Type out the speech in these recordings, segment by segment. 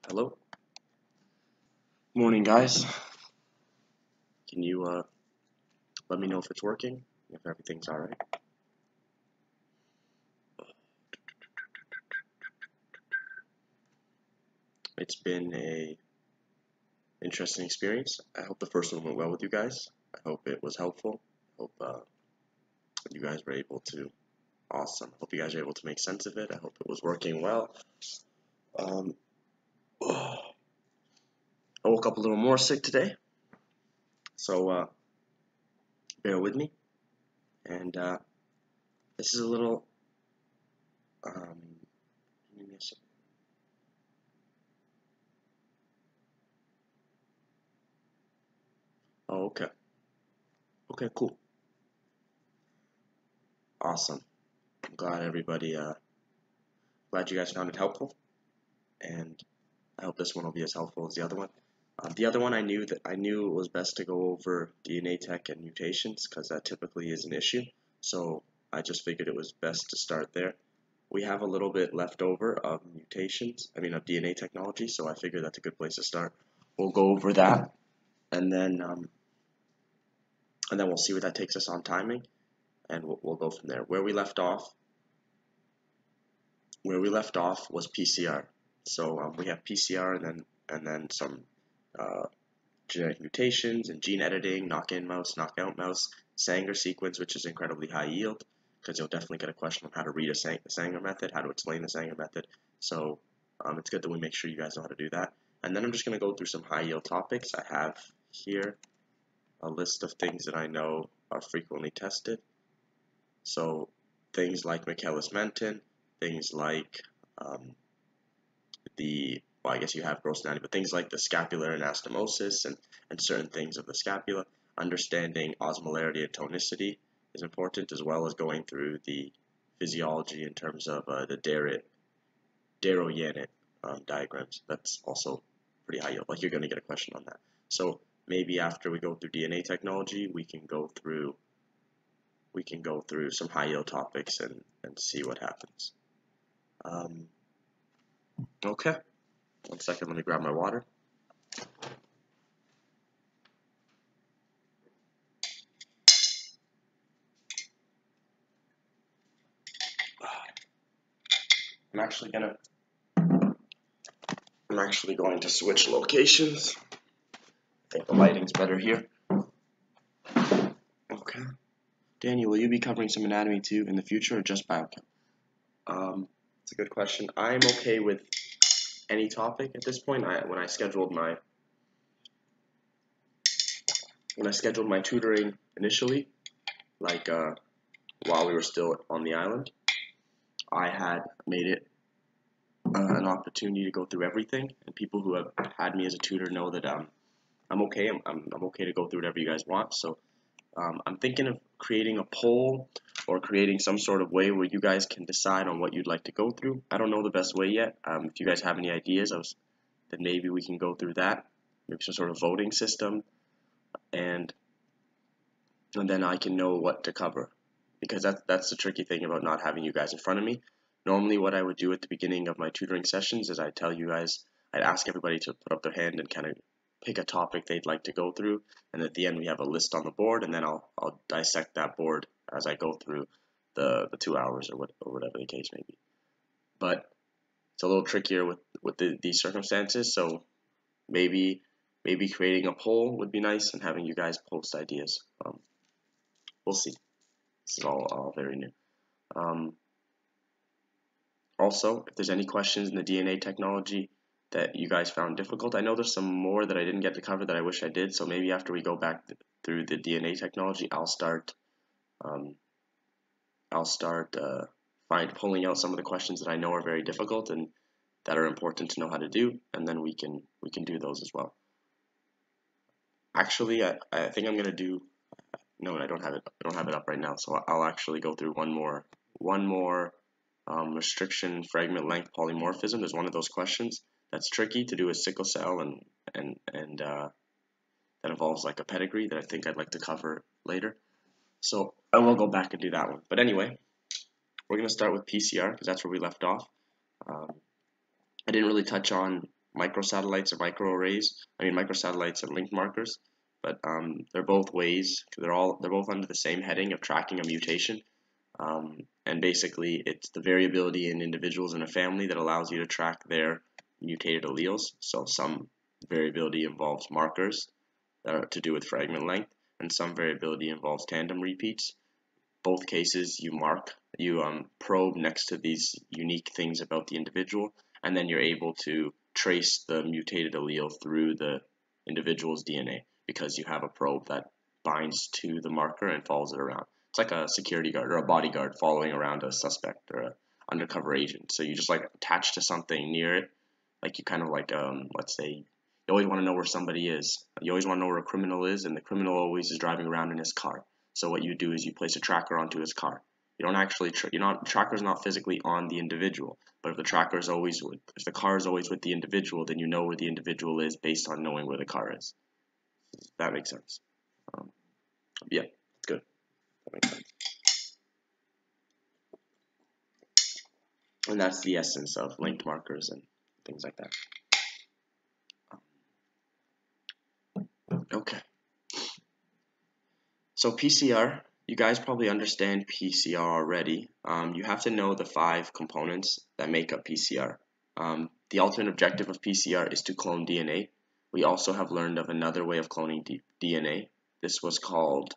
Hello. Morning, guys. Can you let me know if it's working, if everything's all right? It's been a interesting experience. I hope the first one went well with you guys. I hope it was helpful. I hope you guys were able to. Awesome. I hope you guys were able to make sense of it. I hope it was working well. Um, I woke up a little more sick today, so bear with me. And this is a little. Give me a second. Oh, okay. Okay, cool. Awesome. I'm glad everybody. Glad you guys found it helpful, and I hope this one will be as helpful as the other one. The other one I knew it was best to go over DNA tech and mutations because that typically is an issue. So I just figured it was best to start there. We have a little bit left over of of DNA technology, so I figured that's a good place to start. We'll go over that, and then we'll see where that takes us on timing, and we'll go from there. Where we left off was PCR. So we have PCR and then some genetic mutations and gene editing, knock-in mouse, knockout mouse, Sanger sequence, which is incredibly high yield, because you'll definitely get a question on how to read the Sanger method, how to explain the Sanger method. So it's good that we make sure you guys know how to do that. And then I'm just going to go through some high yield topics. I have here a list of things that I know are frequently tested. So things like Michaelis-Menten, things like I guess you have gross anatomy, but things like the scapular anastomosis and certain things of the scapula, understanding osmolarity and tonicity is important, as well as going through the physiology in terms of the Darrow-Yannet diagrams. That's also pretty high yield. Like, you're going to get a question on that. So maybe after we go through DNA technology, we can go through some high yield topics and see what happens. Okay. 1 second, let me grab my water. I'm actually going to switch locations. I think the lighting's better here. Okay. Daniel, will you be covering some anatomy too in the future or just biochem? It's a good question. I'm okay with any topic at this point. When I scheduled my tutoring initially, like while we were still on the island, I had made it an opportunity to go through everything, and people who have had me as a tutor know that I'm okay. I'm okay to go through whatever you guys want. So I'm thinking of creating a poll or creating some sort of way where you guys can decide on what you'd like to go through. I don't know the best way yet. If you guys have any ideas, then maybe we can go through that. Maybe some sort of voting system, and then I can know what to cover. Because that's the tricky thing about not having you guys in front of me. Normally what I would do at the beginning of my tutoring sessions is I'd ask everybody to put up their hand and kind of pick a topic they'd like to go through, and at the end we have a list on the board, and then I'll dissect that board as I go through the 2 hours or whatever the case may be. But it's a little trickier with these circumstances, so maybe creating a poll would be nice and having you guys post ideas. We'll see. This is all very new. Also, if there's any questions in the DNA technology that you guys found difficult, I know there's some more that I didn't get to cover that I wish I did, so maybe after we go back through the DNA technology, I'll start pulling out some of the questions that I know are very difficult and that are important to know how to do, and then we can do those as well. Actually, I think I'm gonna do. No, I don't have it up right now, so I'll actually go through one more restriction fragment length polymorphism. There's one of those questions that's tricky to do with sickle cell and that involves like a pedigree that I think I'd like to cover later. So I will go back and do that one. But anyway, we're going to start with PCR because that's where we left off. I didn't really touch on microsatellites or microarrays. I mean microsatellites and linked markers, but they're both ways. They're both under the same heading of tracking a mutation. And basically, it's the variability in individuals in a family that allows you to track their mutated alleles. So some variability involves markers that are to do with fragment length, and some variability involves tandem repeats. Both cases, you probe next to these unique things about the individual, and then you're able to trace the mutated allele through the individual's DNA because you have a probe that binds to the marker and follows it around. It's like a security guard or a bodyguard following around a suspect or an undercover agent. So you just like attach to something near it, like you kind of like let's say you always want to know where somebody is. You always want to know where a criminal is, and the criminal always is driving around in his car. So what you do is you place a tracker onto his car. You don't actually tracker's not physically on the individual, but if the car is always with the individual, then you know where the individual is based on knowing where the car is. That makes sense. Yeah, it's good. That makes sense. And that's the essence of linked markers and things like that. Okay. So PCR, you guys probably understand PCR already. You have to know the 5 components that make up PCR. The ultimate objective of PCR is to clone DNA. We also have learned of another way of cloning DNA. This was called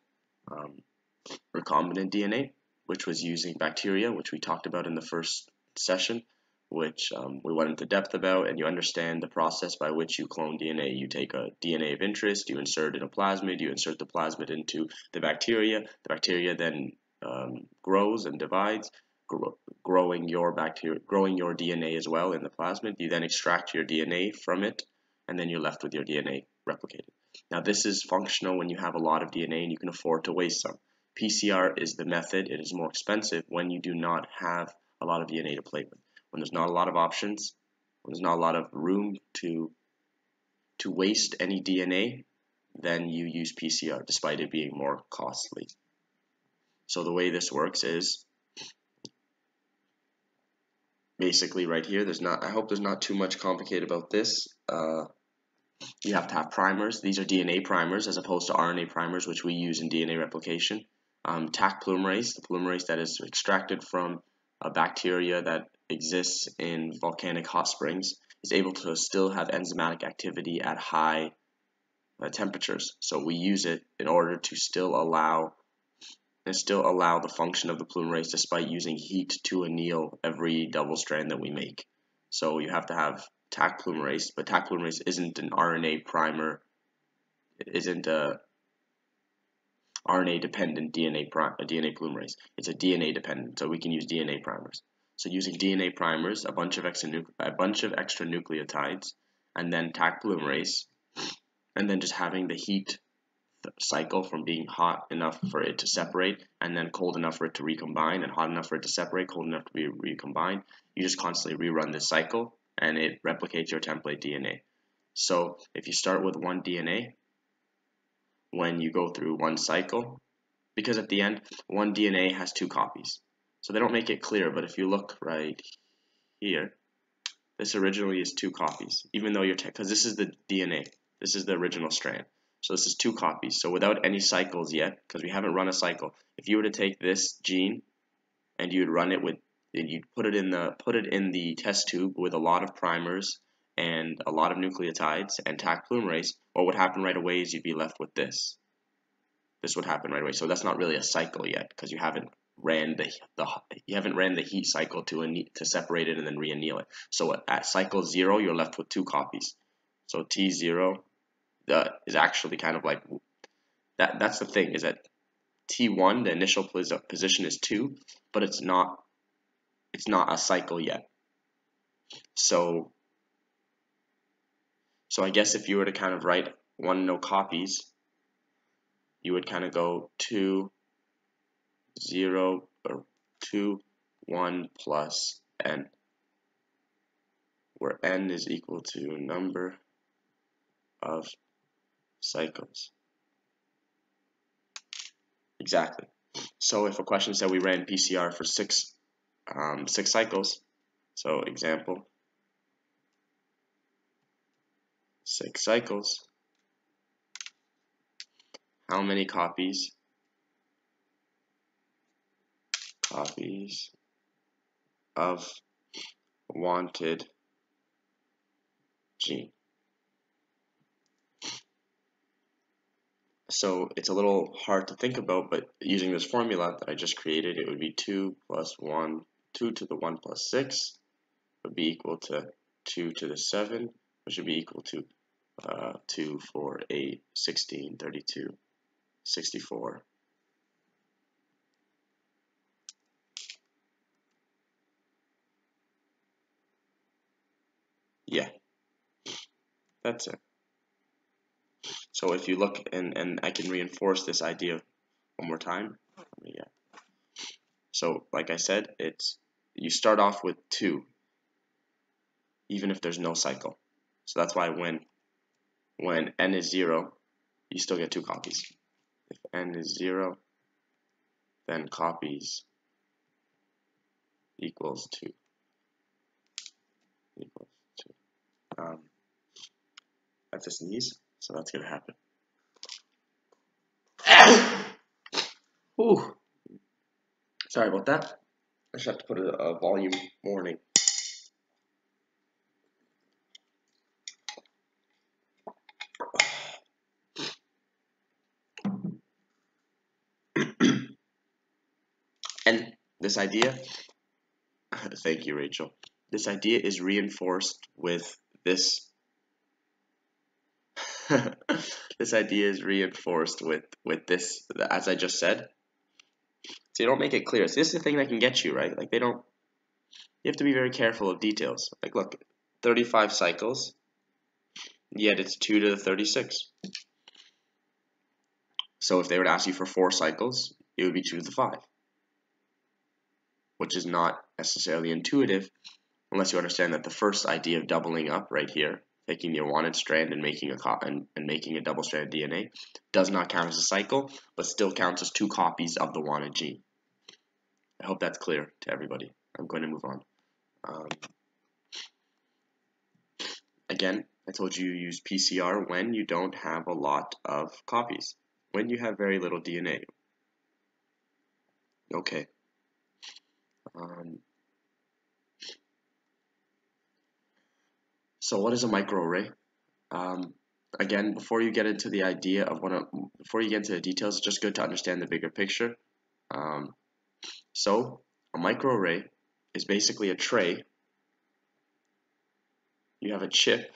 recombinant DNA, which was using bacteria, which we talked about in the first session, which we went into depth about, and you understand the process by which you clone DNA. You take a DNA of interest, you insert in a plasmid, you insert the plasmid into the bacteria then grows and divides, growing your DNA as well in the plasmid. You then extract your DNA from it, and then you're left with your DNA replicated. Now this is functional when you have a lot of DNA and you can afford to waste some. PCR is the method. It is more expensive when you do not have a lot of DNA to play with. When there's not a lot of options, when there's not a lot of room to waste any DNA, then you use PCR despite it being more costly. So the way this works is basically right here. I hope there's not too much complicated about this. You have to have primers. These are DNA primers as opposed to RNA primers, which we use in DNA replication. Taq polymerase, the polymerase that is extracted from a bacteria that exists in volcanic hot springs, is able to still have enzymatic activity at high temperatures. So we use it in order to still allow the function of the polymerase despite using heat to anneal every double strand that we make. So you have to have Taq polymerase, but Taq polymerase isn't an RNA primer, isn't a RNA-dependent DNA polymerase. It's a DNA-dependent, so we can use DNA primers. So using DNA primers, a bunch of extra nucleotides, and then Taq polymerase, and then just having the heat cycle from being hot enough for it to separate, and then cold enough for it to recombine, and hot enough for it to separate, cold enough to be recombined. You just constantly rerun this cycle, and it replicates your template DNA. So if you start with one DNA, when you go through one cycle, because at the end, one DNA has 2 copies. So they don't make it clear, but if you look right here, this originally is 2 copies, even though because this is the DNA, this is the original strand. So this is 2 copies. So without any cycles yet, because we haven't run a cycle, if you were to take this gene and you'd run it you'd put it in the test tube with a lot of primers and a lot of nucleotides and Taq polymerase, what would happen right away is you'd be left with this. This would happen right away. So that's not really a cycle yet because you haven't ran the heat cycle to separate it and then re-anneal it. So at cycle 0, you're left with 2 copies. So T0 is actually kind of like that. That's the thing, is that T1, the initial position, is 2, but it's not a cycle yet. So I guess if you were to kind of write 1 no copies, you would kind of go 2, 0, or 2, 1 plus n, where n is equal to number of cycles. Exactly. So if a question said we ran PCR for 6 cycles, so example, 6 cycles. How many copies of wanted gene? So it's a little hard to think about, but using this formula that I just created, it would be 2 plus 1, 2 to the 1 plus 6 would be equal to 2 to the 7, which would be equal to 2, 4, 8, 16, 32, 64. Yeah, that's it. So if you look, and I can reinforce this idea one more time. Yeah. So like I said, you start off with 2, even if there's no cycle. So that's why when n is 0, you still get 2 copies. If n is 0, then copies equals 2. Equals 2. I have to sneeze, so that's gonna happen. Ooh. Sorry about that. I just have to put a volume warning. And this idea, thank you, Rachel. This idea is reinforced with this. This idea is reinforced with this, as I just said. So you don't make it clear. So this is the thing that can get you, right? Like you have to be very careful of details. Like look, 35 cycles, yet it's 2 to the 36. So if they were to ask you for 4 cycles, it would be 2 to the 5, which is not necessarily intuitive unless you understand that the first idea of doubling up right here, taking the wanted strand and making a double-stranded DNA, does not count as a cycle, but still counts as 2 copies of the wanted gene. I hope that's clear to everybody. I'm going to move on. Again, I told you use PCR when you don't have a lot of copies, when you have very little DNA. Okay. So what is a microarray? Again, before you get into the idea of before you get into the details, it's just good to understand the bigger picture. So a microarray is basically a tray. You have a chip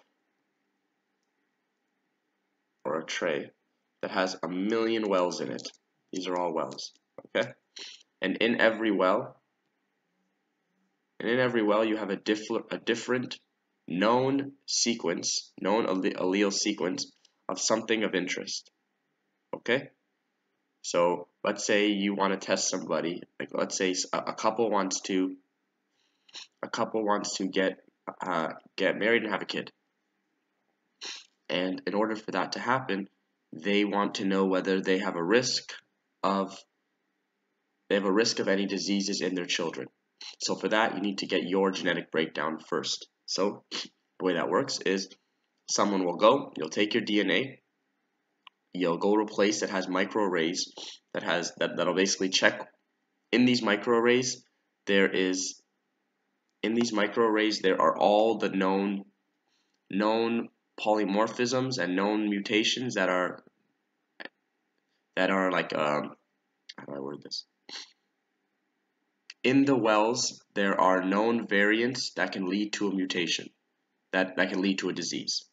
or a tray that has 1,000,000 wells in it. These are all wells, okay? And in every well, you have a different known sequence, known allele sequence of something of interest, okay? So let's say you want to test somebody. Like let's say a couple wants to get married and have a kid. And in order for that to happen, they want to know whether they have a risk of any diseases in their children. So for that, you need to get your genetic breakdown first. So the way that works is someone will go, you'll take your DNA, you'll go to a place that has microarrays that'll basically check. In these microarrays, there are all the known polymorphisms and known mutations that are like how do I word this? In the wells, there are known variants that can lead to a mutation, that can lead to a disease.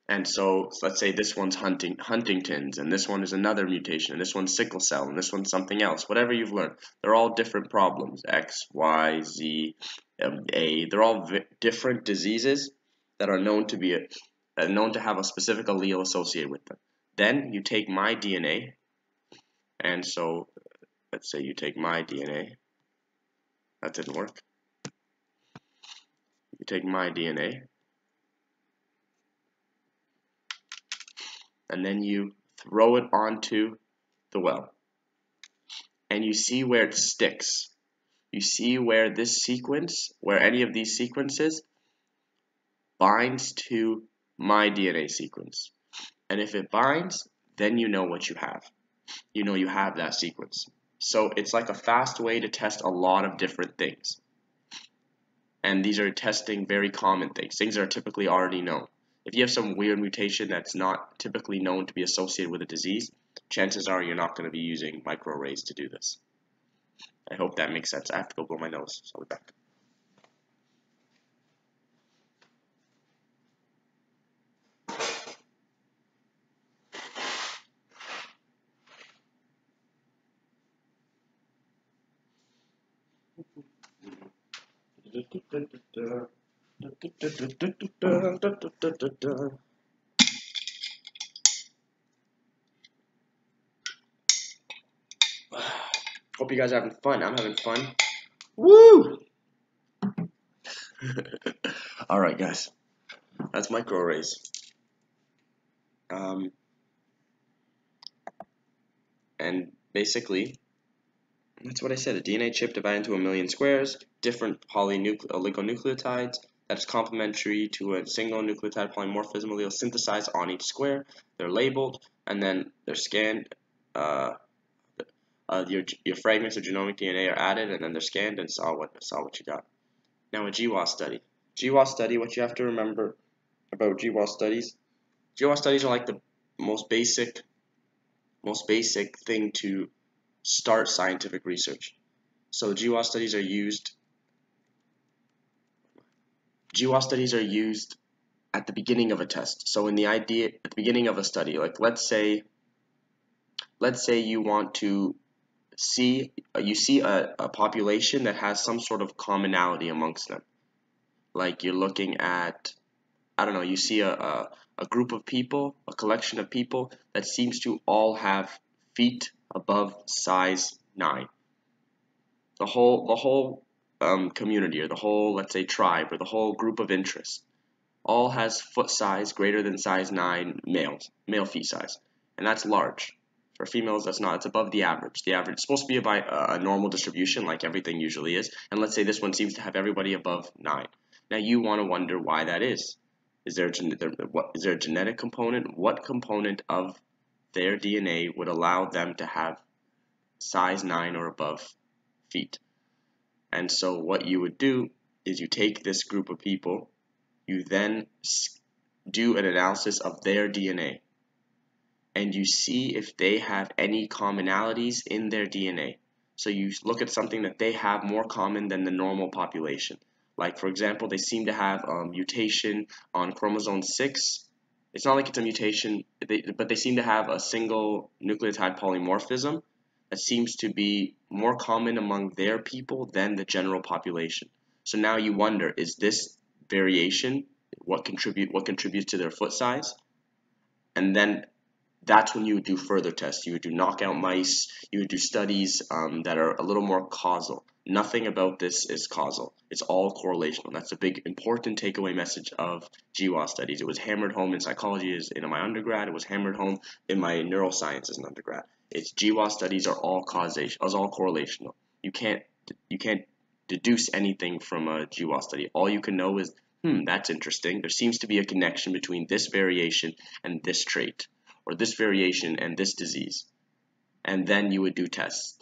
And so let's say this one's Huntington's, and this one is another mutation, and this one's sickle cell, and this one's something else. Whatever you've learned, they're all different problems. X, Y, Z, A. They're all different diseases that are known to have a specific allele associated with them. Then you take my DNA, and so let's say you take my DNA. That didn't work. You take my DNA, and then you throw it onto the well, and you see where it sticks. You see where any of these sequences binds to my DNA sequence. And if it binds, then you know what you have. You know you have that sequence. So it's like a fast way to test a lot of different things. And these are testing very common things that are typically already known. If you have some weird mutation that's not typically known to be associated with a disease, chances are you're not going to be using microarrays to do this. I hope that makes sense. I have to go blow my nose, so I'll be back. Hope you guys are having fun. I'm having fun. Woo! Alright guys, that's microarrays. And basically, that's what I said. A DNA chip divided into a million squares, different oligonucleotides that's complementary to a single nucleotide polymorphism allele synthesized on each square. They're labeled, and then they're scanned. Your fragments of genomic DNA are added, and then they're scanned and saw what you got. Now a GWAS study. GWAS study, what you have to remember about GWAS studies are like the most basic thing to start scientific research. So GWAS studies are used at the beginning of a test. So at the beginning of a study, like let's say you want to see a population that has some sort of commonality amongst them. Like you're looking at, I don't know, you see a group of people, a collection of people that seems to all have feet above size 9. The whole community, or the whole, let's say, tribe, or the whole group of interest all has foot size greater than size 9 male feet size, and that's large. For females, that's not. It's above the average. The average is supposed to be about a normal distribution, like everything usually is. And let's say this one seems to have everybody above 9. Now you want to wonder why that is. Is there a genetic component? What component of their DNA would allow them to have size 9 or above feet? And so what you would do is you take this group of people, you then do an analysis of their DNA, and you see if they have any commonalities in their DNA. So you look at something that they have more common than the normal population. Like, for example, they seem to have a mutation on chromosome 6. It's not like it's a mutation, but they seem to have a single nucleotide polymorphism that seems to be more common among their people than the general population. So now you wonder, is this variation what contributes to their foot size? And then that's when you would do further tests. You would do knockout mice. You would do studies that are a little more causal. Nothing about this is causal. It's all correlational. That's a big important takeaway message of GWAS studies. It was hammered home in psychology in my undergrad. It was hammered home in my neuroscience as an undergrad. It's GWAS studies are all correlational. You can't deduce anything from a GWAS study. All you can know is, that's interesting. There seems to be a connection between this variation and this trait, or this variation and this disease. And then you would do tests.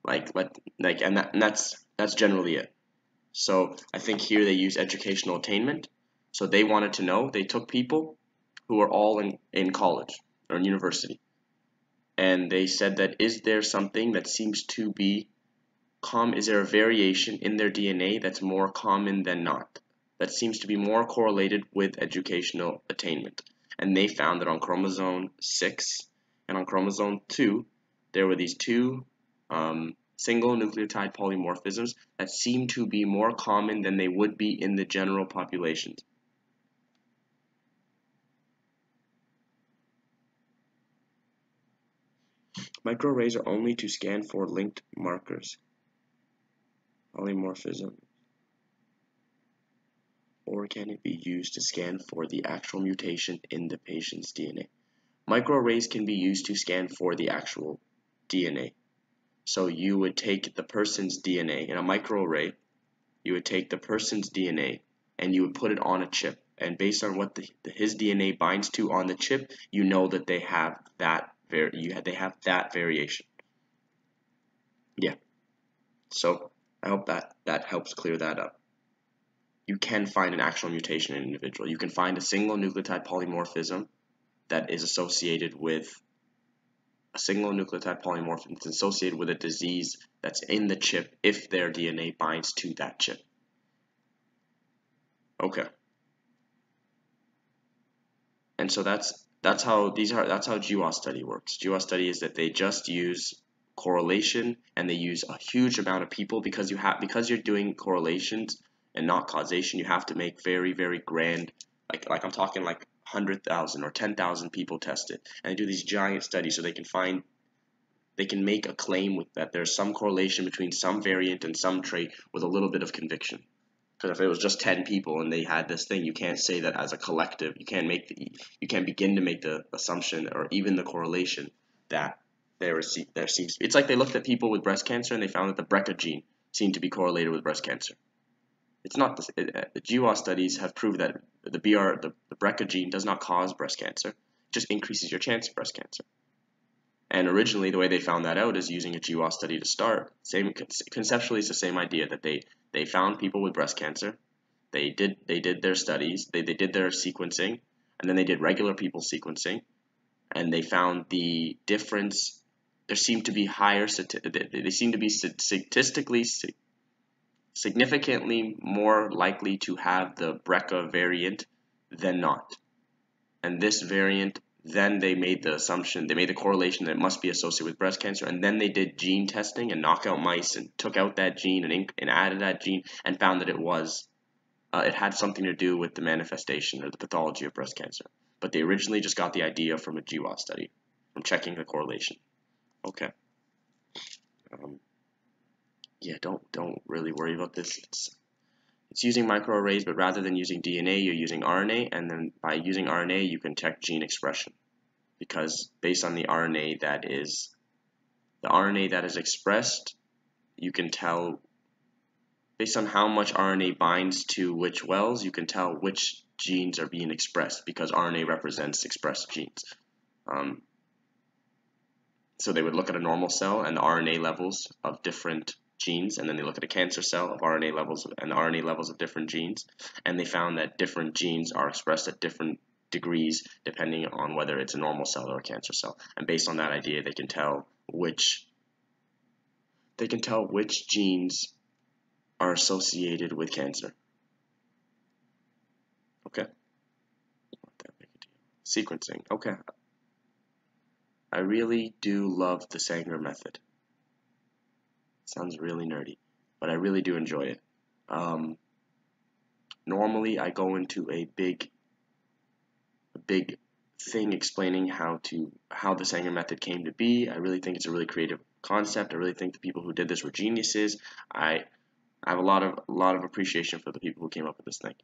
And that's generally it. So I think here they use educational attainment. So they wanted to know, they took people who are all in college or in university, and they said that, is there something that seems to be is there a variation in their DNA that's more common than not, that seems to be more correlated with educational attainment? And they found that on chromosome 6 and on chromosome 2, there were these two single nucleotide polymorphisms that seem to be more common than they would be in the general population. Microarrays are only to scan for linked markers, polymorphism, or can it be used to scan for the actual mutation in the patient's DNA? Microarrays can be used to scan for the actual DNA. So you would take the person's DNA in a microarray, you would take the person's DNA and you would put it on a chip. and based on what his DNA binds to on the chip, you know that they have that variation. Yeah. So I hope that helps clear that up. You can find an actual mutation in an individual. You can find a single nucleotide polymorphism that is associated with a disease that's in the chip if their DNA binds to that chip. Okay. And so that's how GWAS study works. GWAS study is that they just use correlation, and they use a huge amount of people because you're doing correlations and not causation. You have to make very, very grand, like I'm talking like 100,000 or 10,000 people tested, and they do these giant studies so they can make a claim that there's some correlation between some variant and some trait with a little bit of conviction. Because if it was just 10 people and they had this thing, you can't say that as a collective. You can't begin to make the assumption or even the correlation that there seems. It's like they looked at people with breast cancer and they found that the BRCA gene seemed to be correlated with breast cancer. It's not the GWAS studies have proved that the BRCA gene does not cause breast cancer. It just increases your chance of breast cancer. And originally, the way they found that out is using a GWAS study to start. Conceptually, it's the same idea that they found people with breast cancer. They did their studies. They did their sequencing, and then they did regular people sequencing, and they found the difference. There seemed to be higher. They seem to be statistically significantly more likely to have the BRCA variant than not. And this variant, then they made the correlation that it must be associated with breast cancer, and then they did gene testing and knockout mice and took out that gene and added that gene and found that it had something to do with the manifestation or the pathology of breast cancer. But they originally just got the idea from a GWAS study, from checking the correlation. Okay. Yeah, don't really worry about this. It's using microarrays, but rather than using DNA, you're using RNA, and then by using RNA, you can check gene expression. Because based on the RNA that is expressed, you can tell, based on how much RNA binds to which wells, you can tell which genes are being expressed, because RNA represents expressed genes. So they would look at a normal cell and the RNA levels of different genes, and then they look at a cancer cell of RNA levels and the RNA levels of different genes, and they found that different genes are expressed at different degrees depending on whether it's a normal cell or a cancer cell. And based on that idea, they can tell which genes are associated with cancer. Okay. Not that big a deal. Sequencing. Okay. I really do love the Sanger method. Sounds really nerdy, but I really do enjoy it. Normally, I go into a big thing explaining how the Sanger method came to be. I really think it's a really creative concept. I really think the people who did this were geniuses. I have a lot of appreciation for the people who came up with this thing,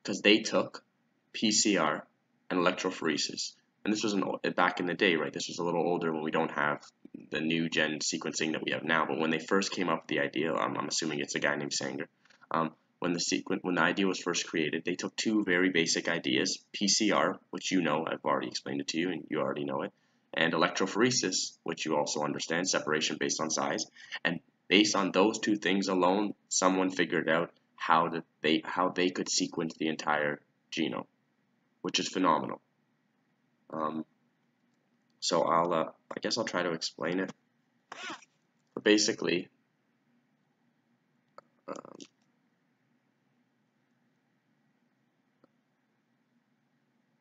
because they took PCR and electrophoresis. And this was back in the day, right? This was a little older when we don't have the new gen sequencing that we have now. But when they first came up with the idea, I'm assuming it's a guy named Sanger. When the idea was first created, they took two very basic ideas: PCR, which I've already explained it to you, and you already know it, and electrophoresis, which you also understand, separation based on size. And based on those two things alone, someone figured out how they could sequence the entire genome, which is phenomenal. So I guess I'll try to explain it. But basically,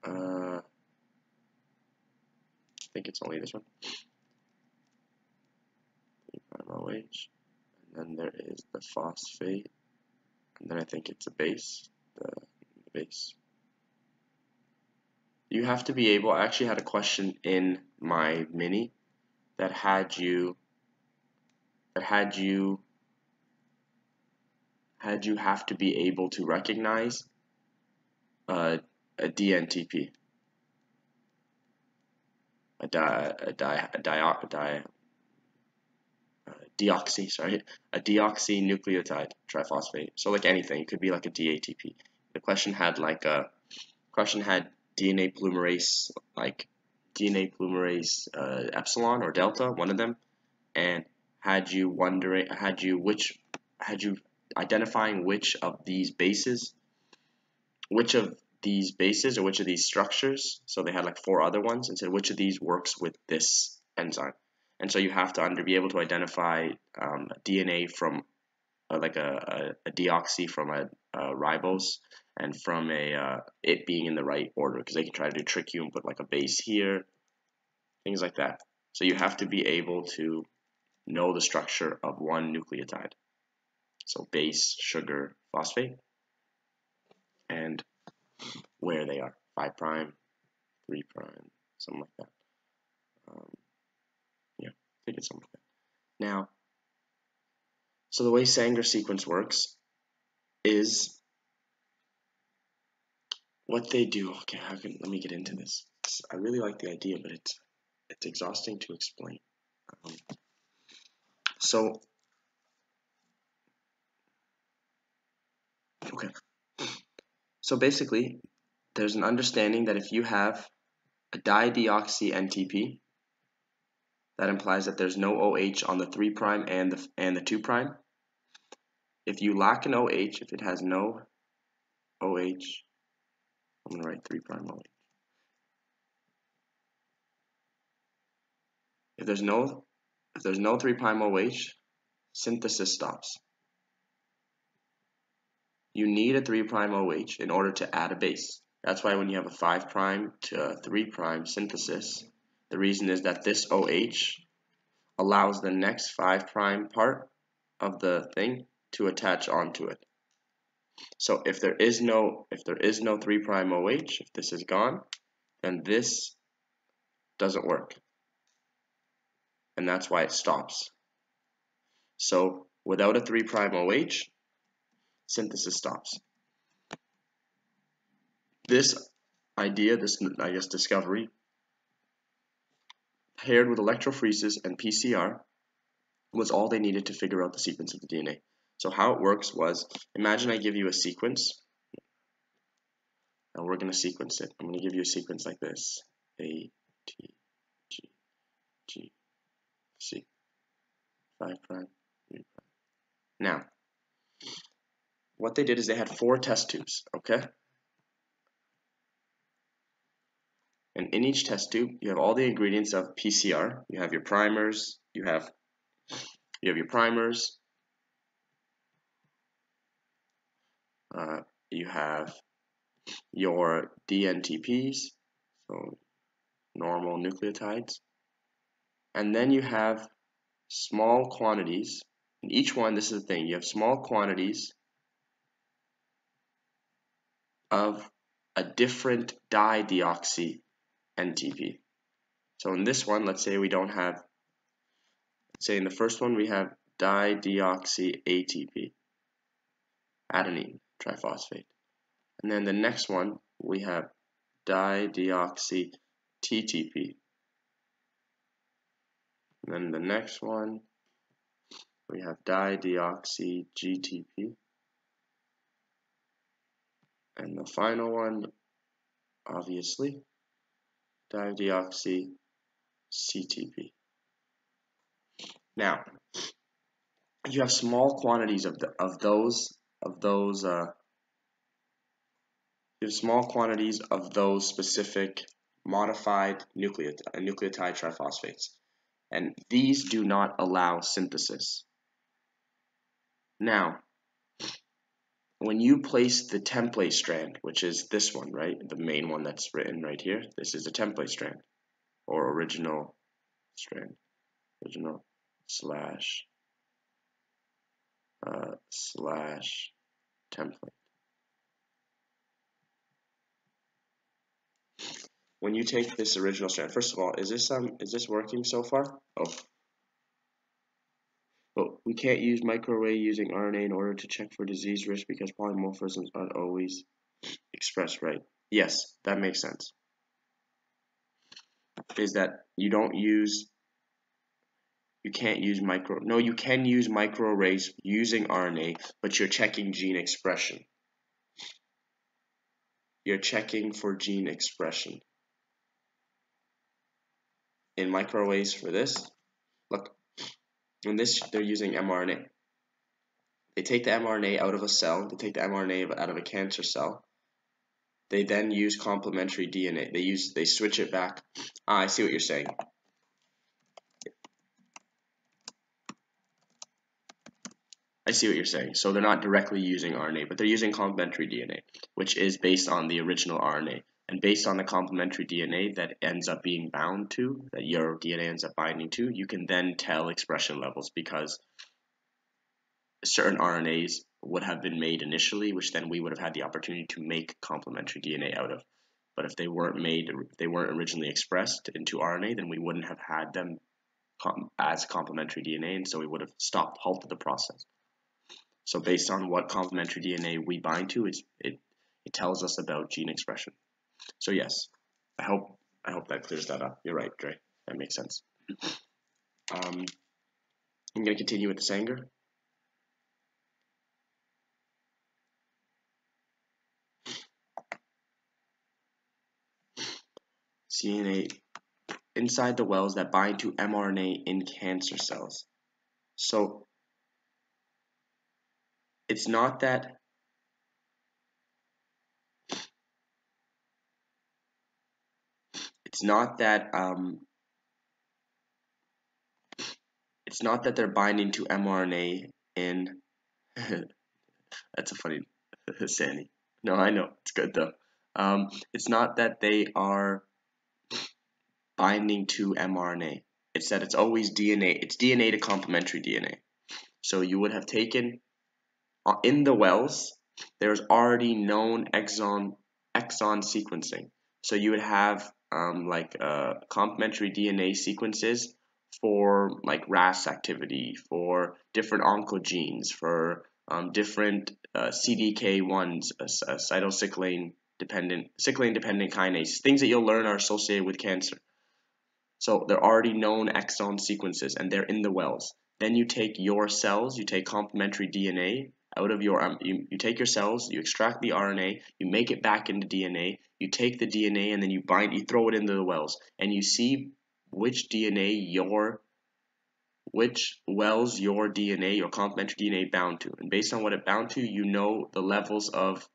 I think it's only this one. ROH, and then there is the phosphate, and then I think it's a base, the base. You have to be able, I actually had a question in my mini that had you have to be able to recognize a DNTP, a deoxynucleotide triphosphate. So like anything, it could be like a DATP. The question had like a question had DNA polymerase, like DNA polymerase epsilon or delta, one of them, and had you identifying which of these bases or which of these structures, so they had like 4 other ones, and said which of these works with this enzyme. And so you have to be able to identify DNA from like a deoxy from a ribose, and from it being in the right order, because they can try to trick you and put like a base here, things like that. So you have to be able to know the structure of one nucleotide. So base, sugar, phosphate, and where they are, 5 prime, 3 prime, something like that. Yeah, I think it's something like that. Now, so the way Sanger sequence works is what they do. Okay, let me get into this. I really like the idea, but it's exhausting to explain. So, okay. So basically, there's an understanding that if you have a dideoxy NTP, that implies that there's no OH on the 3 prime and the 2 prime. If you lack an OH, if it has no OH, I'm going to write 3 prime OH. If there's no 3 prime OH, synthesis stops. You need a 3 prime OH in order to add a base. That's why when you have a 5 prime to 3 prime synthesis, the reason is that this OH allows the next 5 prime part of the thing to attach onto it. So if there is no 3 prime OH, if this is gone, then this doesn't work. And that's why it stops. So without a 3 prime OH, synthesis stops. This idea, this discovery, paired with electrophoresis and PCR, was all they needed to figure out the sequence of the DNA. So how it works was, imagine I give you a sequence, and we're going to sequence it. I'm going to give you a sequence like this: A, T, G, G, C, 5 prime, 3 prime. Now, what they did is they had 4 test tubes, okay? And in each test tube, you have all the ingredients of PCR. You have your primers, you have your primers, you have your DNTPs, so normal nucleotides, and then you have small quantities. In each one, this is the thing, you have small quantities of a different dideoxy NTP. So in this one, let's say we don't have, say in the first one we have dideoxy ATP, adenine triphosphate. And then the next one we have dideoxy TTP. And then the next one we have dideoxy GTP. And the final one, obviously, dideoxy CTP. Now, you have small quantities of those specific modified nucleotide triphosphates, and these do not allow synthesis. Now, when you place the template strand, which is this one, right, the main one that's written right here, this is a template strand, or original strand, original slash template. When you take this original strand, first of all, is this working so far? Oh. But we can't use microarray using RNA in order to check for disease risk because polymorphisms aren't always expressed right. Yes, that makes sense. Is that you can't use you can use microarrays using RNA, but you're checking gene expression. you're checking for gene expression. In microarrays for this, look, in this they're using mRNA. They take the mRNA out of a cell, they take the mRNA out of a cancer cell. They then use complementary DNA. They switch it back. I see what you're saying. I see what you're saying. So they're not directly using RNA, but they're using complementary DNA, which is based on the original RNA. And based on the complementary DNA that ends up being bound to, that your DNA ends up binding to, you can then tell expression levels because certain RNAs would have been made initially, which then we would have had the opportunity to make complementary DNA out of. But if they weren't made, if they weren't originally expressed into RNA, then we wouldn't have had them as complementary DNA, and so we would have halted the process. So based on what complementary DNA we bind to, it tells us about gene expression. So yes, I hope that clears that up. You're right, Dre. That makes sense. I'm going to continue with the Sanger. DNA inside the wells that bind to mRNA in cancer cells. So it's not that it's not that they're binding to mRNA in that's a funny Sandy. No, I know, it's good though. It's not that they are binding to mRNA. It's that it's always DNA. It's DNA to complementary DNA. So you would have taken in the wells, there's already known exon sequencing. So you would have complementary DNA sequences for like RAS activity, for different oncogenes, for different CDK1s, cytosine dependent kinase, things that you'll learn are associated with cancer. So they're already known exon sequences and they're in the wells. Then you take your cells, you take complementary DNA out of your, you take your cells, you extract the RNA, you make it back into DNA, you take the DNA and then you throw it into the wells, and you see which wells your DNA, your complementary DNA bound to. And based on what it bound to, you know the levels of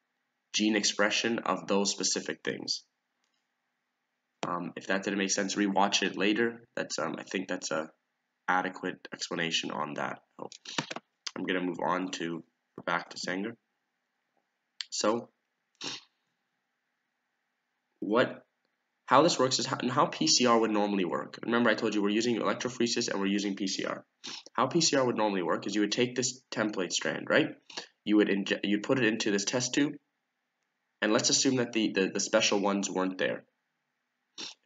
gene expression of those specific things. If that didn't make sense, rewatch it later. That's I think that's a adequate explanation on that. I'm gonna move on to back to Sanger. So how this works is how PCR would normally work. Remember I told you we're using electrophoresis and we're using PCR. How PCR would normally work is you would take this template strand, right? You'd put it into this test tube, and let's assume that the special ones weren't there.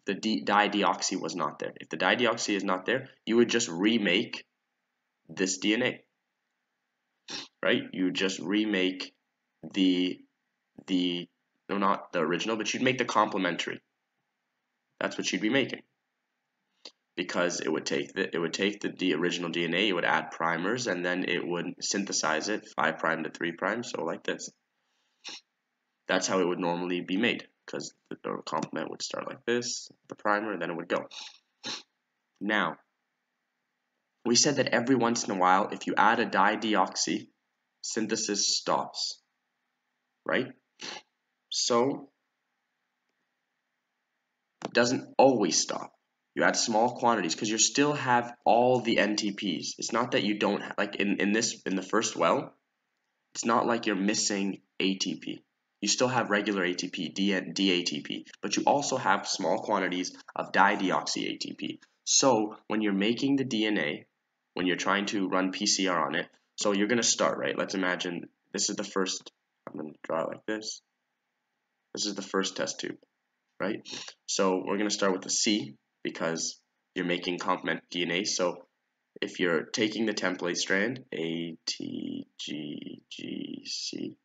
The dideoxy was not there. If the dideoxy is not there, you would just remake this DNA, right? You would just remake no, not the original, but you'd make the complementary. That's what you'd be making, because it would take the original DNA, it would add primers, and then it would synthesize it 5' to 3', so like this. That's how it would normally be made, because the complement would start like this, the primer, and then it would go. Now, we said that every once in a while, if you add a dideoxy, synthesis stops, right? So, it doesn't always stop. You add small quantities because you still have all the NTPs. It's not that you don't, like in the first well, it's not like you're missing ATP. You still have regular ATP, DATP, but you also have small quantities of dideoxy ATP. So when you're making the DNA, when you're trying to run PCR on it, so you're going to start, right? Let's imagine this is the first, I'm going to draw it like this. This is the first test tube, right? So we're going to start with the C because you're making complementary DNA. So if you're taking the template strand, A, T, G, G, C,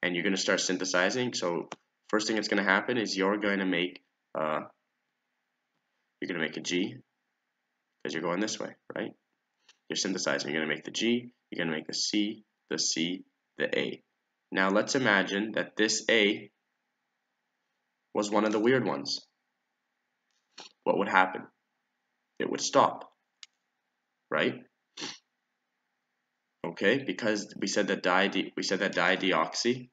and you're going to start synthesizing, so first thing that's going to happen is you're going to make a G because you're going this way, right? You're synthesizing. You're going to make the G, you're going to make the C, the A. Now let's imagine that this A was one of the weird ones, what would happen? It would stop, right? Okay, because we said that dideoxy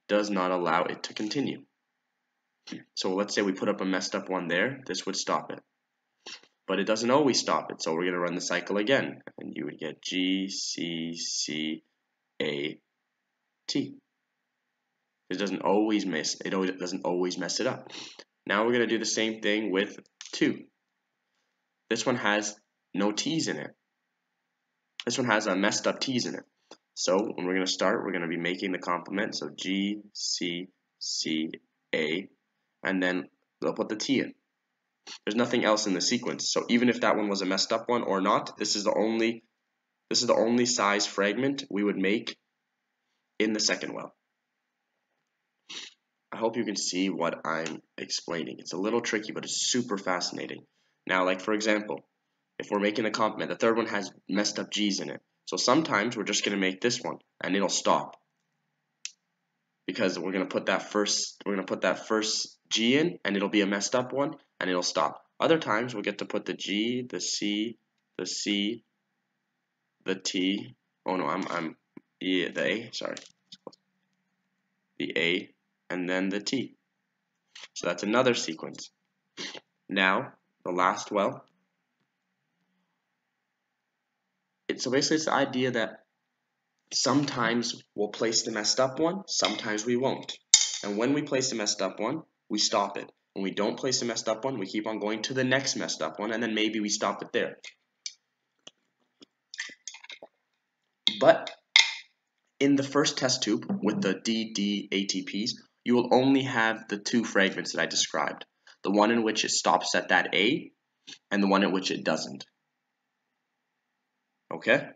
does not allow it to continue. So let's say we put up a messed up one there, this would stop it. But it doesn't always stop it, so we're going to run the cycle again, and you would get GCCAT. It doesn't always mess it up. Now we're going to do the same thing with 2. This one has no T's in it. This one has a messed up T's in it. So when we're going to start, we're going to be making the complement, so GCCA, and then they'll put the T in. There's nothing else in the sequence. So even if that one was a messed up one or not, this is the only size fragment we would make in the second well. I hope you can see what I'm explaining. It's a little tricky, but it's super fascinating. Now, like for example, if we're making a complement, the third one has messed up G's in it. So sometimes we're just going to make this one and it'll stop. Because we're going to put that first G in and it'll be a messed up one and it'll stop. Other times we'll get to put the G, the C, the C, the T. Oh no, the A, sorry. The A and then the T. So that's another sequence. Now, the last well. So basically it's the idea that sometimes we'll place the messed up one, sometimes we won't. And when we place the messed up one, we stop it. When we don't place the messed up one, we keep on going to the next messed up one, and then maybe we stop it there. But in the first test tube with the DD ATPs, you will only have the 2 fragments that I described. The one in which it stops at that A, and the one in which it doesn't. Okay?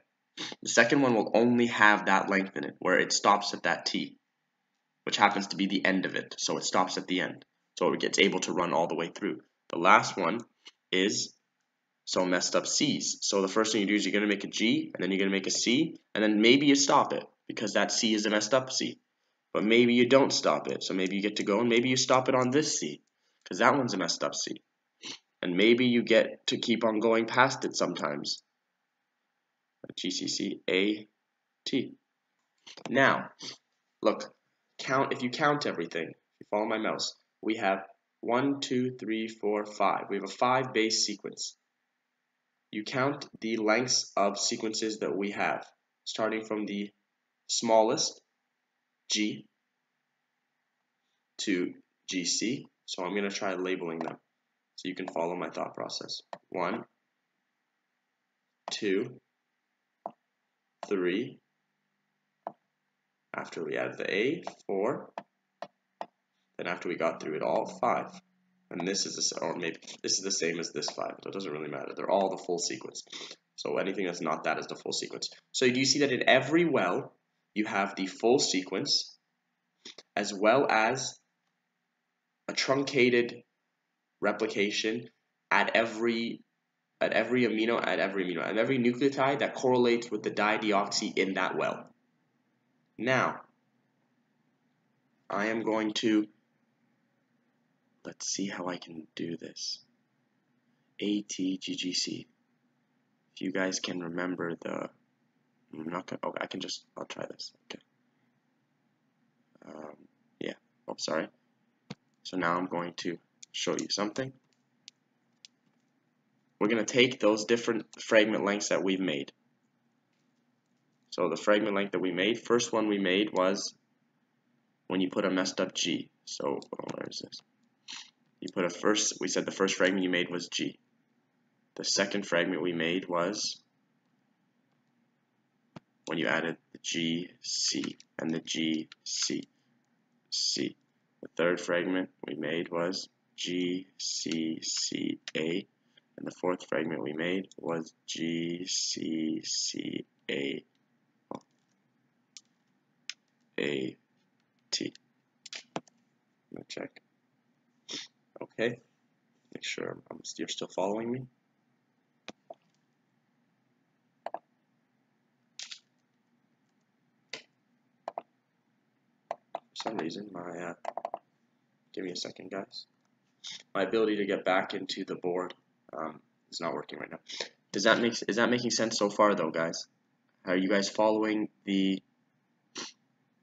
The second one will only have that length in it, where it stops at that T, which happens to be the end of it, so it stops at the end. So it gets able to run all the way through. The last one is messed up C's. So the first thing you do is you're going to make a G, and then you're going to make a C, and then maybe you stop it, because that C is a messed up C. But maybe you don't stop it, so maybe you get to go, and maybe you stop it on this C, because that one's a messed up C. And maybe you get to keep on going past it sometimes. GCCAT. Now, look, if you count everything, if you follow my mouse, we have 1, 2, 3, 4, 5. We have a 5 base sequence. You count the lengths of sequences that we have, starting from the smallest, G, to GC. So I'm going to try labeling them so you can follow my thought process. 1, 2, 3, after we added the A, 4, then after we got through it all, 5. And this is the same as this 5, so it doesn't really matter. They're all the full sequence. So anything that's not that is the full sequence. So do you see that in every well, you have the full sequence, as well as a truncated replication at every nucleotide that correlates with the dideoxy in that well. Now, I am going to, let's see how I can do this. ATGGC. If you guys can remember the, I'm not gonna, okay, I'll try this. Okay. Yeah. Oh, sorry. So now I'm going to show you something. We're going to take those different fragment lengths that we've made. So the fragment length that we made, first one we made was when you put a messed up G. So where is this? We said the first fragment you made was G. The second fragment we made was when you added the G, C, and the G, C, C. The third fragment we made was G, C, C, A. And the fourth fragment we made was G, C, C, A, A, T. I'm going to check. Okay. Make sure you're still following me. For some reason, my Give me a second, guys. My ability to get back into the board is not working right now. Is that making sense so far, though, guys? Are you guys following the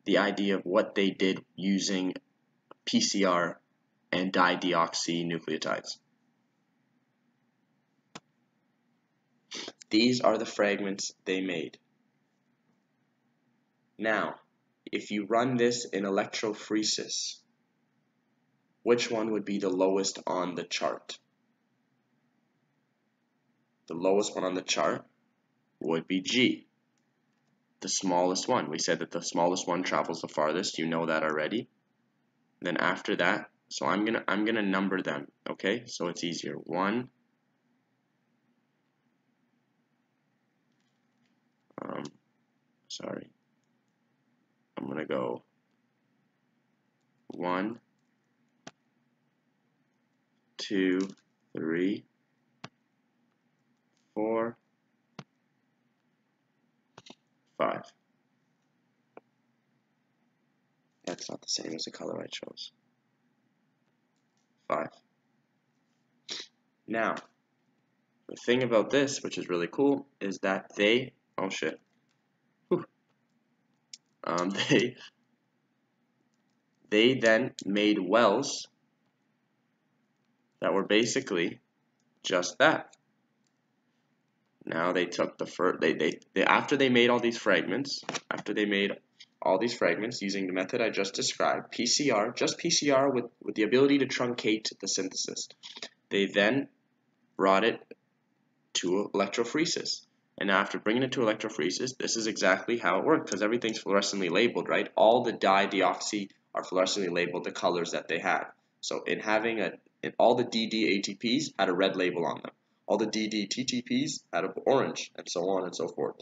idea of what they did using PCR and dideoxynucleotides? These are the fragments they made. Now, if you run this in electrophoresis, which one would be the lowest on the chart? The lowest one on the chart would be G, the smallest one. We said that the smallest one travels the farthest. You know that already. Then after that, so I'm gonna number them, okay? So it's easier. 1, sorry. I'm gonna go 1, 2, 3, 4, 5. That's not the same as the color I chose. 5. Now, the thing about this, which is really cool, is that they, oh shit, they then made wells that were basically just that. Now they took the first, after they made all these fragments, using the method I just described, PCR, just PCR with the ability to truncate the synthesis, they then brought it to electrophoresis. And after bringing it to electrophoresis, this is exactly how it worked, because everything's fluorescently labeled, right? All the dideoxy are fluorescently labeled the colors that they have. So in having all the DD ATPs had a red label on them. All the DD TTPs had an orange, and so on and so forth.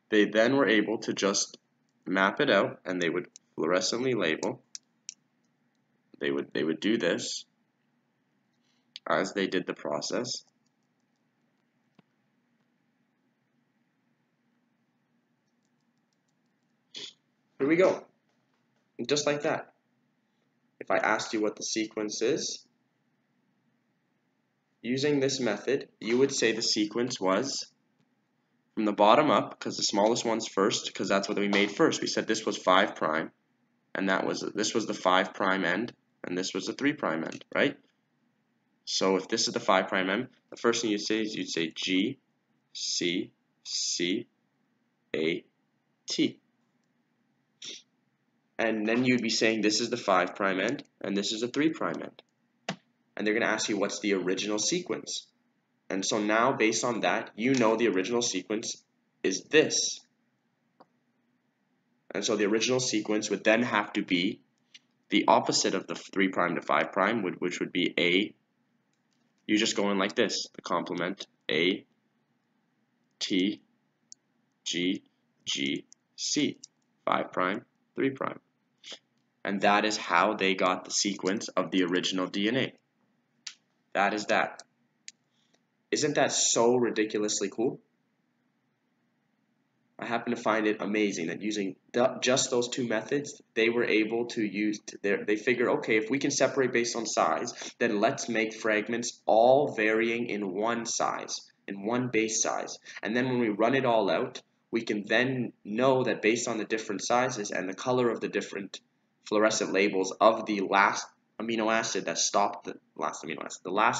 They then were able to just map it out, and they would fluorescently label. They would do this as they did the process. Here we go. Just like that. If I asked you what the sequence is, using this method, you would say the sequence was from the bottom up, because the smallest one's first, because that's what we made first. We said this was 5 prime, and this was the 5 prime end, and this was the 3 prime end, right? So if this is the 5 prime end, the first thing you'd say G, C, C, A, T. And then you'd be saying this is the 5 prime end, and this is the 3 prime end. And they're going to ask you what's the original sequence. And so now, based on that, you know the original sequence is this. And so the original sequence would then have to be the opposite of the 3 prime to 5 prime, which would be A. You just go in like this, the complement A, T, G, G, C, 5 prime, 3 prime. And that is how they got the sequence of the original DNA. That is that. Isn't that so ridiculously cool? I happen to find it amazing that using just those two methods, they were able to use, they figured, okay, if we can separate based on size, then let's make fragments all varying in one size, in one base size. And then when we run it all out, we can then know that based on the different sizes and the color of the different fluorescent labels of the last amino acid that stopped the last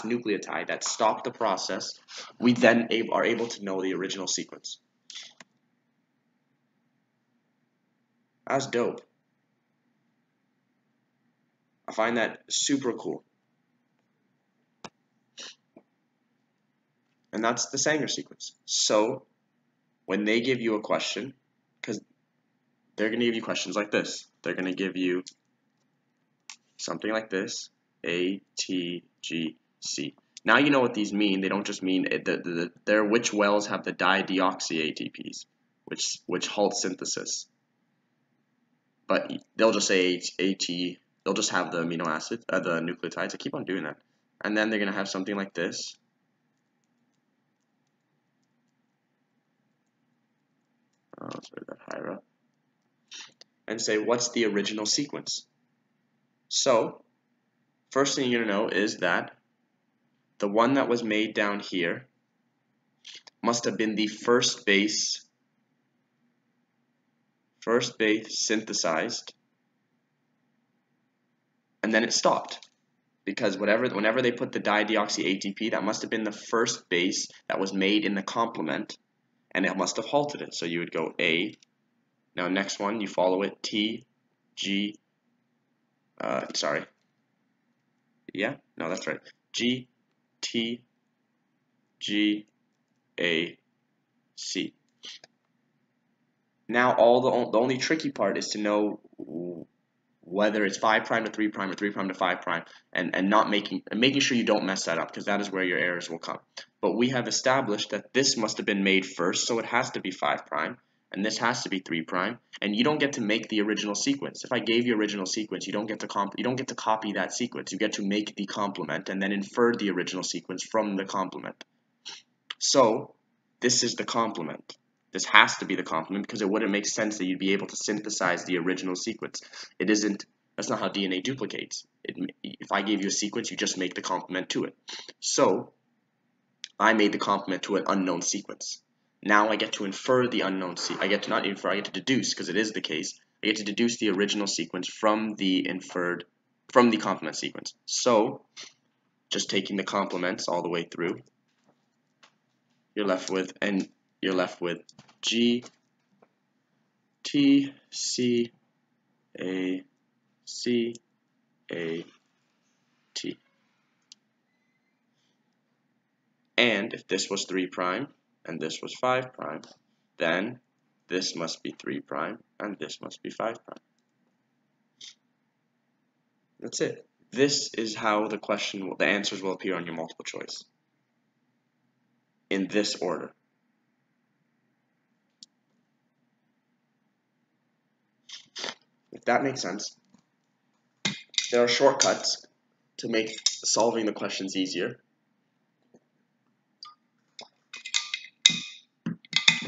nucleotide that stopped the process, we then are able to know the original sequence. That's dope. I find that super cool. And that's the Sanger sequence. So when they give you a question, because they're going to give you questions like this. They're going to give you something like this, A, T, G, C. Now you know what these mean. They don't just mean which wells have the dideoxy ATPs, which halt synthesis. But they'll just say AT, they'll just have the amino acids, the nucleotides. I keep on doing that. And then they're going to have something like this. Let's put that higher up. And say, what's the original sequence? So, First thing you're going to know is that the one that was made down here must have been the first base synthesized, and then it stopped. Because whenever they put the dideoxy ATP, that must have been the first base that was made in the complement, and it must have halted it. So you would go A. Now next one, you follow it T, G, yeah, no, that's right. G, T, G, A, C. Now the only tricky part is to know whether it's 5' to 3' or 3' to 5', and making sure you don't mess that up, because that is where your errors will come. But we have established that this must have been made first, so it has to be 5', and this has to be 3', and you don't get to make the original sequence. If I gave you original sequence, you don't get to copy that sequence. You get to make the complement and then infer the original sequence from the complement. So this is the complement. This has to be the complement, because it wouldn't make sense that you'd be able to synthesize the original sequence. It isn't. That's not how DNA duplicates. If I gave you a sequence, you just make the complement to it. So I made the complement to an unknown sequence. Now I get to infer the unknown sequence. I get to deduce, because it is the case. I get to deduce the original sequence from the complement sequence. So just taking the complements all the way through, you're left with G, T, C, A, C, A, T. And if this was 3' and this was 5', then this must be 3' and this must be 5'. That's it. This is how the answers will appear on your multiple choice, in this order. If that makes sense. There are shortcuts to make solving the questions easier,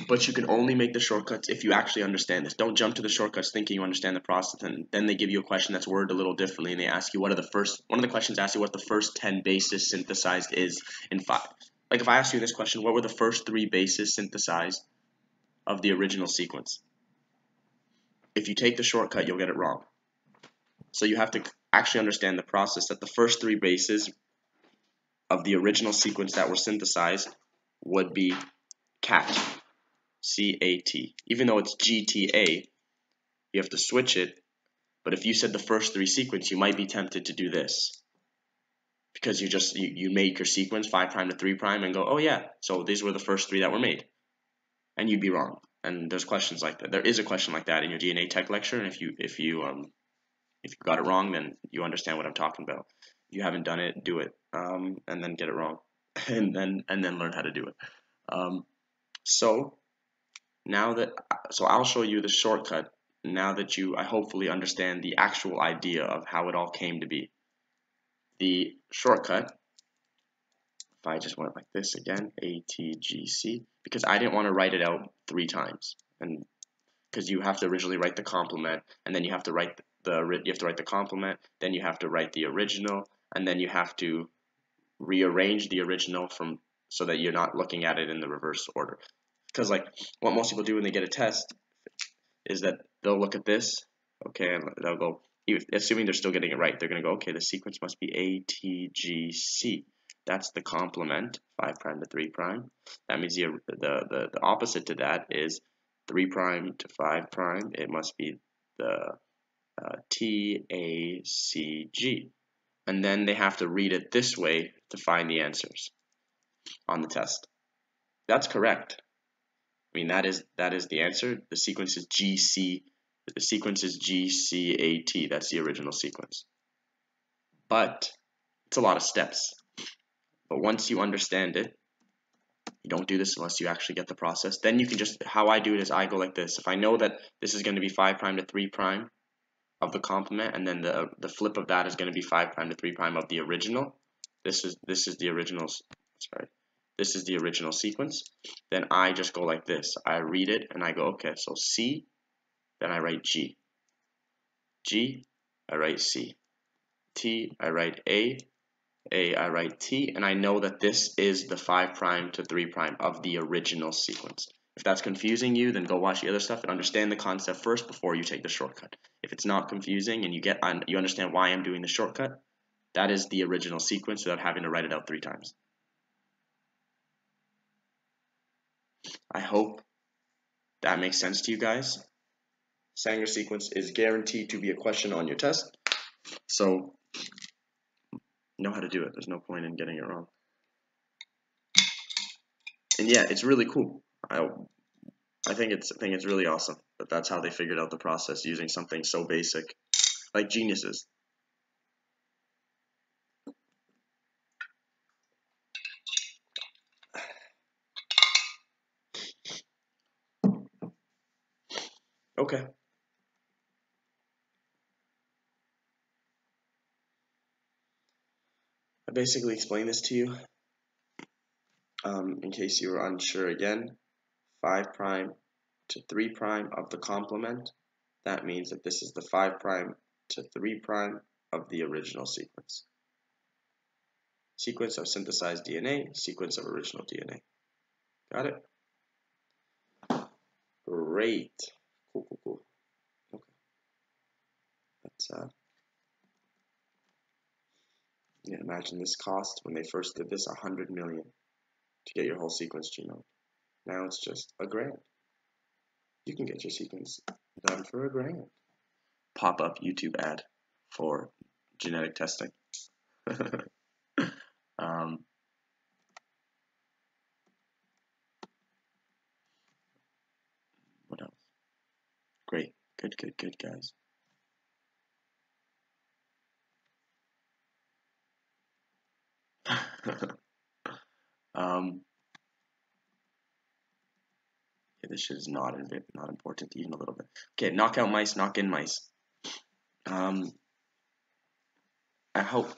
but you can only make the shortcuts if you actually understand this. Don't jump to the shortcuts thinking you understand the process, and then they give you a question that's worded a little differently, and they ask you one of the questions asks you what the first 10 bases synthesized is in 5. Like if I ask you this question, what were the first 3 bases synthesized of the original sequence? If you take the shortcut, you'll get it wrong. So you have to actually understand the process, that the first 3 bases of the original sequence that were synthesized would be CAT. C-A-T. Even though it's G-T-A, you have to switch it. But if you said the first 3 sequence, you might be tempted to do this, because you make your sequence 5' to 3' and go, oh yeah, so these were the first 3 that were made, and you'd be wrong. And there's questions like that. There is a question like that in your DNA Tech lecture, and if you got it wrong, then you understand what I'm talking about. If you haven't done it, do it, and then get it wrong, and then learn how to do it. So I'll show you the shortcut now that I hopefully understand the actual idea of how it all came to be. The shortcut, if I just went like this again, ATGC, because I didn't want to write it out 3 times, and because you have to originally write the complement, and then you have to write the complement, then you have to write the original, and then you have to rearrange the original so that you're not looking at it in the reverse order. Because like what most people do when they get a test is that they'll look at this, okay, and they'll go, assuming they're still getting it right, they're going to go, okay, the sequence must be ATGC. That's the complement, 5' to 3'. That means the opposite to that is 3' to 5'. It must be the TACG. And then they have to read it this way to find the answers on the test. That's correct. I mean, that is the answer. The sequence is GCAT. That's the original sequence. But it's a lot of steps. But once you understand it, you don't do this unless you actually get the process. Then you can how I do it is I go like this. If I know that this is going to be 5' to 3' of the complement, and then the flip of that is going to be 5' to 3' of the original. This is the original. Sorry. This is the original sequence. Then I just go like this. I read it and I go, okay, so C, then I write G. G, I write C. T, I write A, I write T, and I know that this is the 5' to 3' of the original sequence. If that's confusing you, then go watch the other stuff and understand the concept first before you take the shortcut. If it's not confusing and you understand why I'm doing the shortcut, that is the original sequence without having to write it out 3 times. I hope that makes sense to you guys. Sanger sequence is guaranteed to be a question on your test, so know how to do it. There's no point in getting it wrong. And yeah, it's really cool. I think it's really awesome that that's how they figured out the process using something so basic, like geniuses. Okay. I basically explained this to you in case you were unsure again. 5' to 3' of the complement. That means that this is the 5' to 3' of the original sequence. Sequence of synthesized DNA, sequence of original DNA. Got it? Great. Cool. Okay. Let's yeah, imagine this cost when they first did this 100 million to get your whole sequence genome. Now it's just $1,000. You can get your sequence done for $1,000. Pop-up YouTube ad for genetic testing. What else? Great. Good, guys. Yeah, this shit is not important even a little bit. Okay, knockout mice, knock-in mice. I hope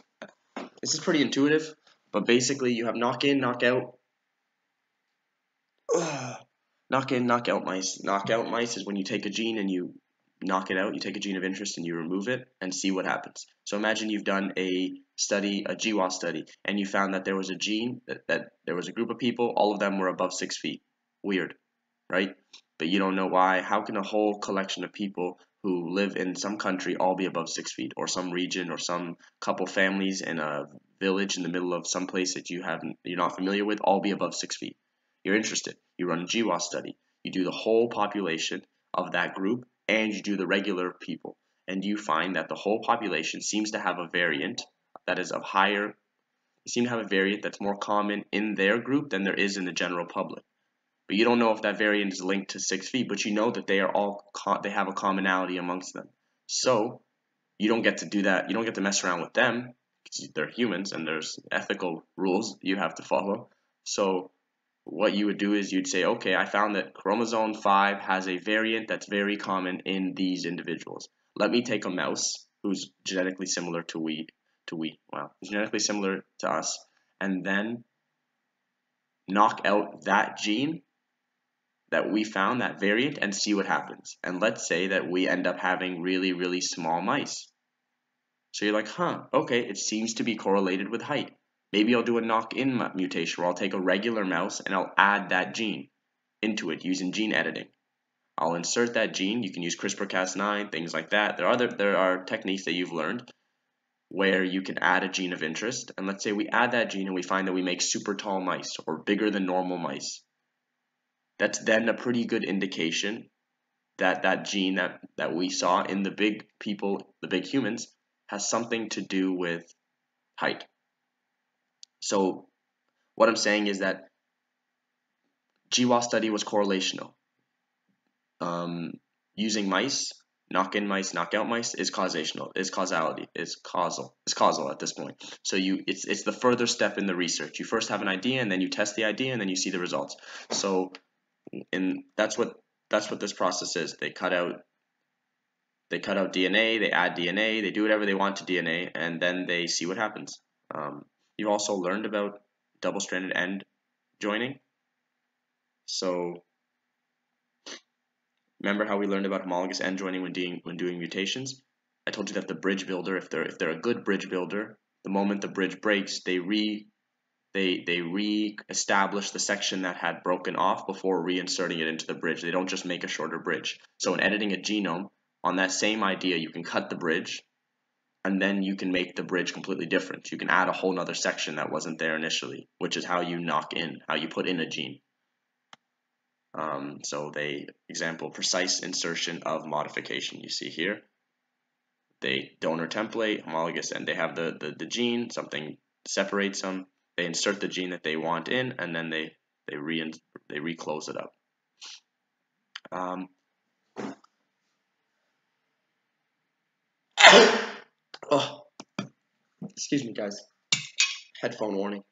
this is pretty intuitive, but basically you have knock-in, knockout. Knock-in, knockout mice. Knockout mice is when you take a gene and you knock it out. You take a gene of interest and you remove it and see what happens. So imagine you've done a study, a GWAS study, and you found that there was a gene, that there was a group of people, all of them were above 6 feet. Weird, right? But you don't know why. How can a whole collection of people who live in some country all be above 6 feet, or some region, or some couple families in a village in the middle of some place that you're not familiar with, all be above 6 feet? You're interested. You run a GWAS study. You do the whole population of that group, and you do the regular people, and you find that the whole population seems to have a variant that is of higher. You seem to have a variant that's more common in their group than there is in the general public. But you don't know if that variant is linked to 6 feet, but you know that they are all they have a commonality amongst them. So you don't get to do that. You don't get to mess around with them because they're humans and there's ethical rules you have to follow. So what you would do is you'd say, okay, I found that chromosome 5 has a variant that's very common in these individuals. Let me take a mouse who's genetically similar to genetically similar to us, and then knock out that gene that we found, that variant, and see what happens. And let's say that we end up having really, really small mice. So you're like, huh, okay, it seems to be correlated with height. Maybe I'll do a knock-in mutation where I'll take a regular mouse and I'll add that gene into it using gene editing. I'll insert that gene. You can use CRISPR-Cas9, things like that. There are techniques that you've learned where you can add a gene of interest. And let's say we add that gene and we find that we make super tall mice or bigger than normal mice. That's then a pretty good indication that that gene that we saw in the big people, the big humans, has something to do with height. So what I'm saying is that GWAS study was correlational. Using mice, knock-in mice, knockout mice is causational, is causality, is causal at this point. So it's the further step in the research. You first have an idea and then you test the idea and then you see the results. So that's what this process is. They cut out DNA, they add DNA, they do whatever they want to DNA, and then they see what happens. You've also learned about double-stranded end joining. So remember how we learned about homologous end joining when doing mutations? I told you that the bridge builder, if they're a good bridge builder, the moment the bridge breaks, they re-establish the section that had broken off before reinserting it into the bridge. They don't just make a shorter bridge. So in editing a genome, on that same idea, you can cut the bridge, and then you can make the bridge completely different. You can add a whole nother section that wasn't there initially, which is how you how you put in a gene. So example, precise insertion of modification. You see here, donor template, homologous, and they have the gene, something separates them. They insert the gene that they want in, and then they reclose it up. Oh, excuse me, guys. Headphone warning.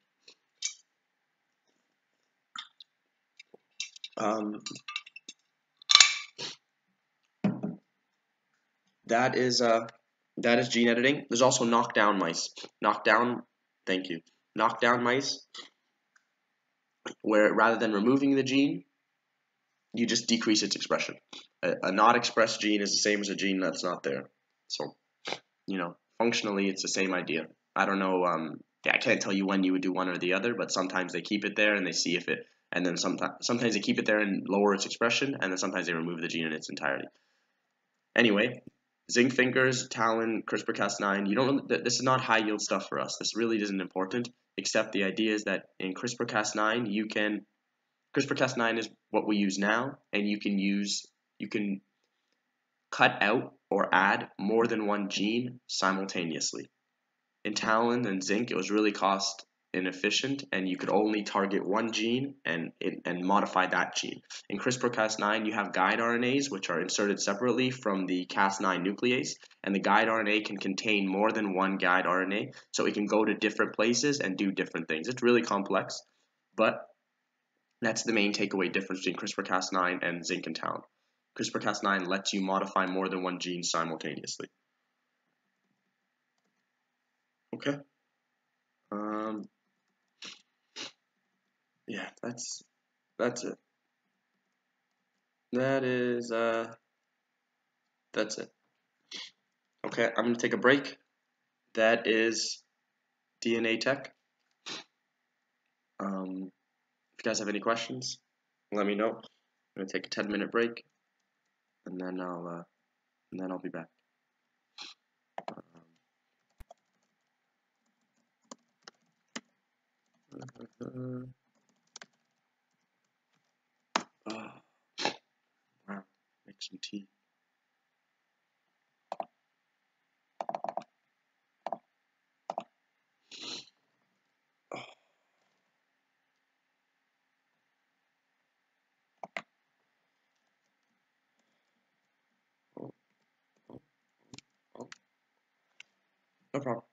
That is gene editing. There's also knockdown mice. Thank you. Knockdown mice, where rather than removing the gene, you just decrease its expression. A not expressed gene is the same as a gene that's not there. So, functionally, it's the same idea. I don't know. I can't tell you when you would do one or the other, but sometimes they keep it there and they see if it, and then sometimes they keep it there and lower its expression, and then sometimes they remove the gene in its entirety. Anyway, zinc fingers, Talon, CRISPR-Cas9. You don't. This is not high yield stuff for us. This really isn't important. Except the idea is that in CRISPR-Cas9, CRISPR-Cas9 is what we use now, and you can cut out or add more than one gene simultaneously. In Talon and zinc, it was really cost inefficient, and you could only target one gene and modify that gene. In CRISPR-Cas9, you have guide RNAs, which are inserted separately from the Cas9 nuclease, and the guide RNA can contain more than one guide RNA, so it can go to different places and do different things. It's really complex, but that's the main takeaway difference between CRISPR-Cas9 and zinc and Talon. CRISPR-Cas9 lets you modify more than one gene simultaneously. Okay. Yeah, that's it. That's it. Okay, I'm gonna take a break. That is DNA Tech. If you guys have any questions, let me know. I'm gonna take a 10-minute break, and then I'll be back. Oh, wow, make some tea. Oh, no problem.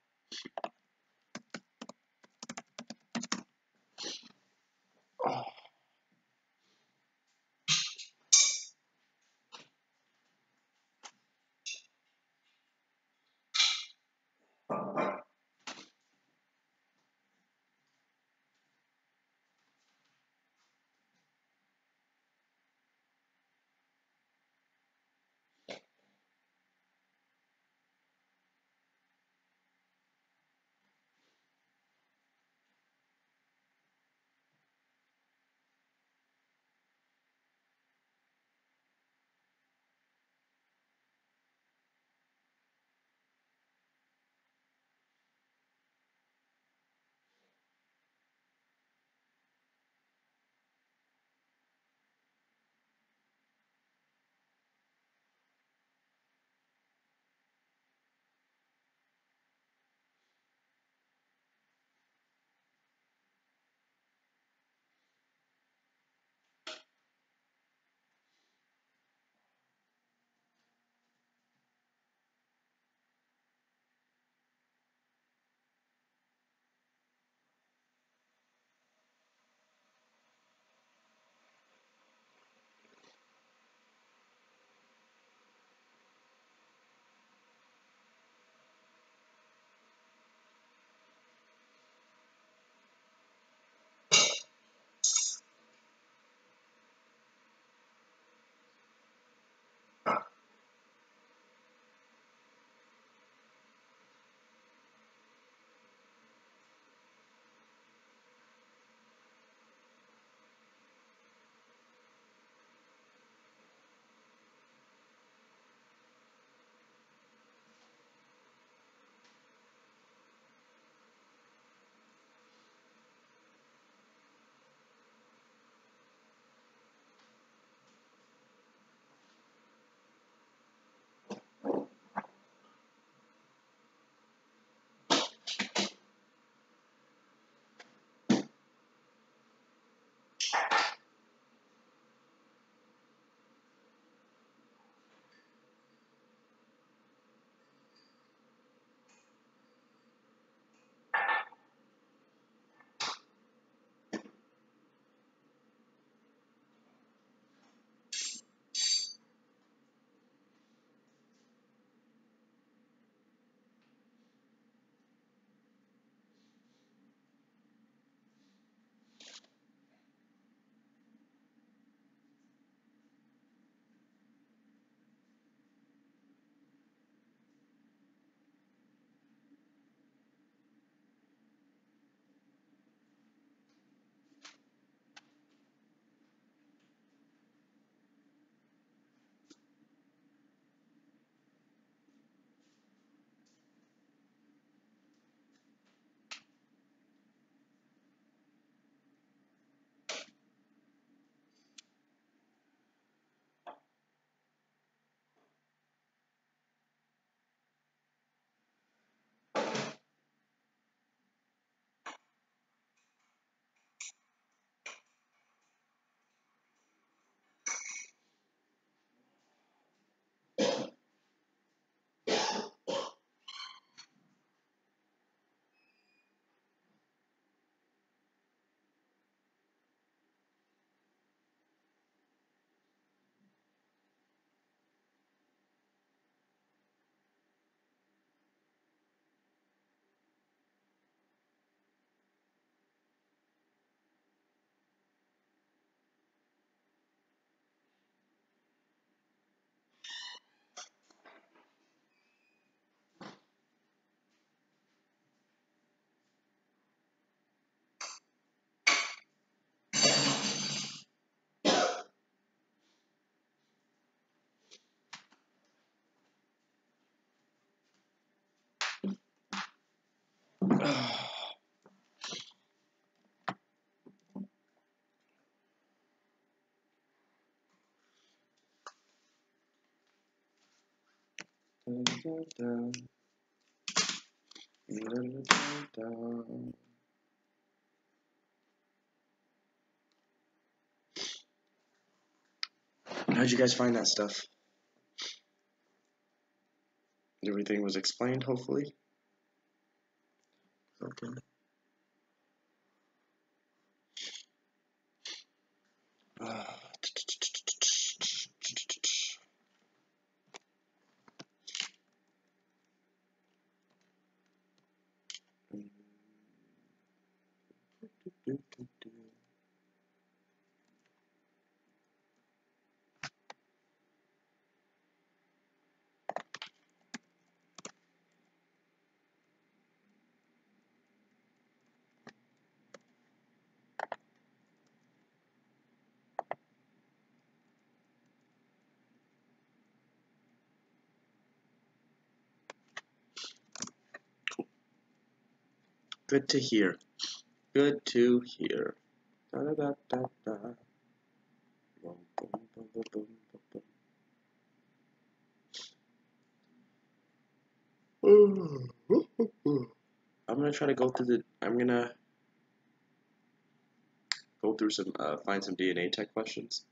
How'd you guys find that stuff? Everything was explained, hopefully. Okay. Good to hear. Good to hear. Da, da, da, da, da. Boom, boom, boom, boom, boom, boom. I'm gonna try to go through some, find some DNA tech questions.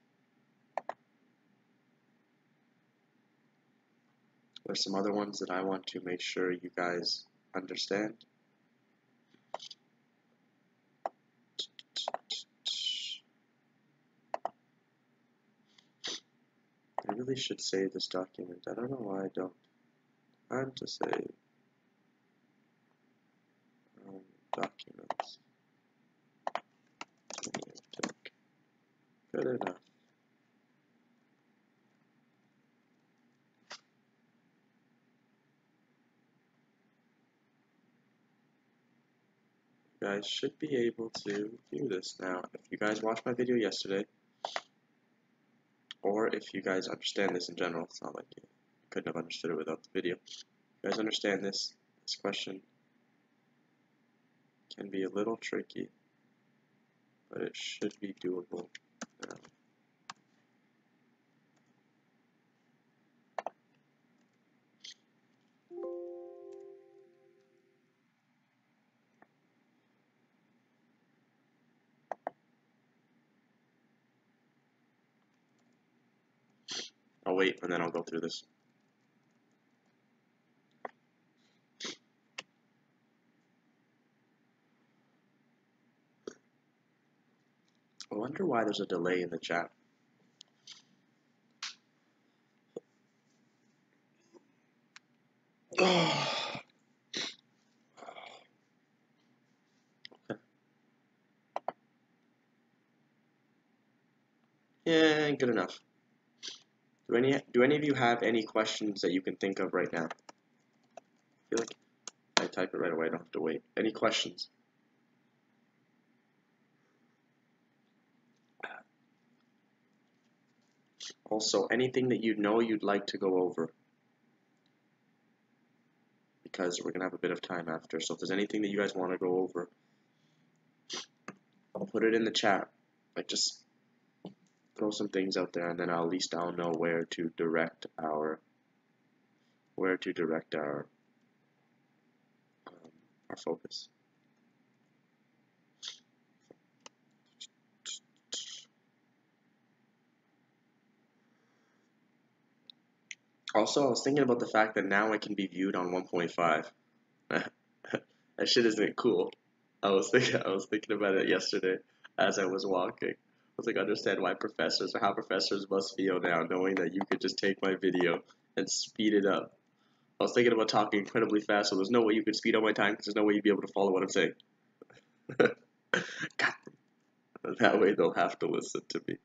There's some other ones that I want to make sure you guys understand. I really should save this document. I don't know why I don't. Time to save. Documents. Good enough. You guys should be able to do this now. If you guys watched my video yesterday, or if you guys understand this in general, it's not like you couldn't have understood it without the video. If you guys understand this question can be a little tricky, but it should be doable now. I'll wait and then I'll go through this. I wonder why there's a delay in the chat. Yeah, good enough. Do any of you have any questions that you can think of right now? I feel like I type it right away, I don't have to wait. Any questions? Also, anything that you know you'd like to go over, because we're gonna have a bit of time after. So if there's anything that you guys want to go over, I'll put it in the chat. Like, just throw some things out there, and then at least I'll know where to direct our focus. Also, I was thinking about the fact that now it can be viewed on 1.5. That shit isn't cool. I was thinking about it yesterday as I was walking. I was like, understand why professors or how professors must feel now, knowing that you could just take my video and speed it up. I was thinking about talking incredibly fast, so there's no way you could speed up my time because there's no way you'd be able to follow what I'm saying. God. That way they'll have to listen to me.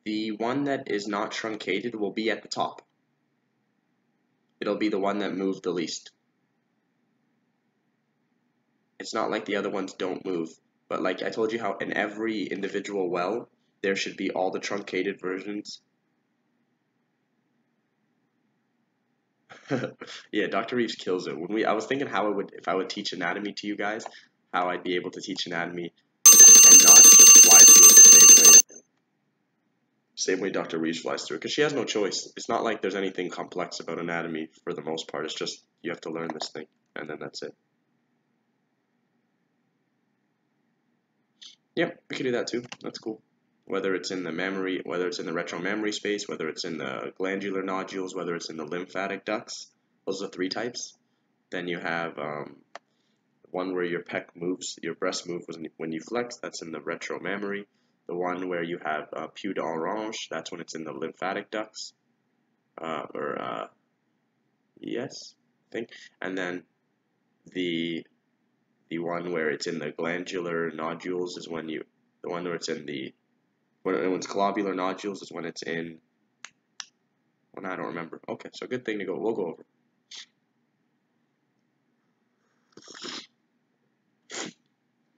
The one that is not truncated will be at the top. It'll be the one that moved the least. It's not like the other ones don't move. But like I told you how in every individual well, there should be all the truncated versions. Yeah, Dr. Reeves kills it. I was thinking how if I would teach anatomy to you guys, how I'd be able to teach anatomy and not just fly through it the same way Dr. Reeves flies through it, because she has no choice. It's not like there's anything complex about anatomy for the most part. It's just you have to learn this thing, and then that's it. Yep, we can do that too. That's cool. Whether it's in the memory, whether it's in the retromemory space, whether it's in the glandular nodules, whether it's in the lymphatic ducts. Those are 3 types. Then you have one where your pec moves, your breast moves when you flex. That's in the retromemory. The one where you have peau d'orange. That's when it's in the lymphatic ducts. Yes, I think. And then the one where it's in the glandular nodules is when the one where it's in the when it's globular nodules is when it's in I don't remember. Okay, so good thing to go. We'll go over.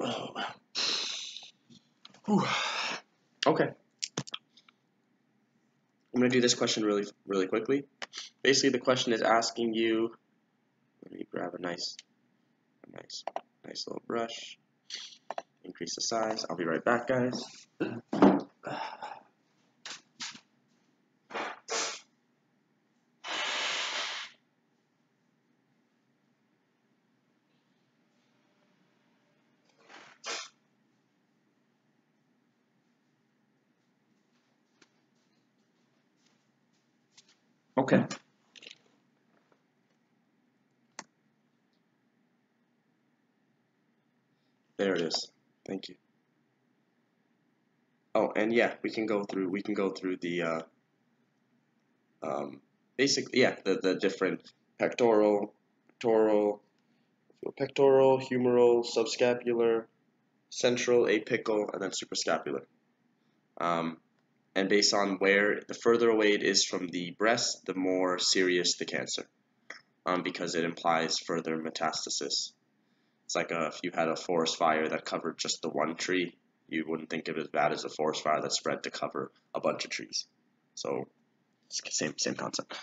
Oh, whew. Okay, I'm gonna do this question really quickly. Basically, the question is asking you. Let me grab a nice little brush. Increase the size. I'll be right back, guys. Okay. There it is. Thank you. Oh, and yeah, we can go through the basically, yeah, the different pectoral, humeral, subscapular, central, apical, and then suprascapular. And based on the further away it is from the breast, the more serious the cancer, because it implies further metastasis. It's like if you had a forest fire that covered just the one tree, you wouldn't think of it as bad as a forest fire that spread to cover a bunch of trees. So, same concept.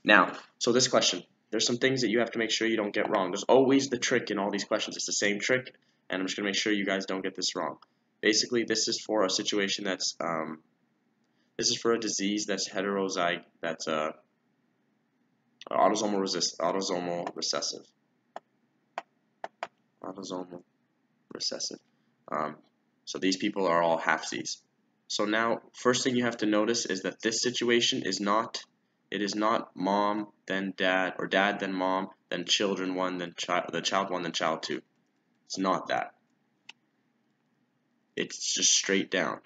Now, so this question, there's some things that you have to make sure you don't get wrong. There's always the trick in all these questions. It's the same trick, and I'm just gonna make sure you guys don't get this wrong. Basically, this is for a situation that's this is for a disease that's heterozygote, that's autosomal recessive. Autosomal recessive. So these people are all halfsies. So now, first thing you have to notice is that this situation is not, it is not mom, then dad, or dad, then mom, then children one, then child one, then child two. It's not that. It's just straight down.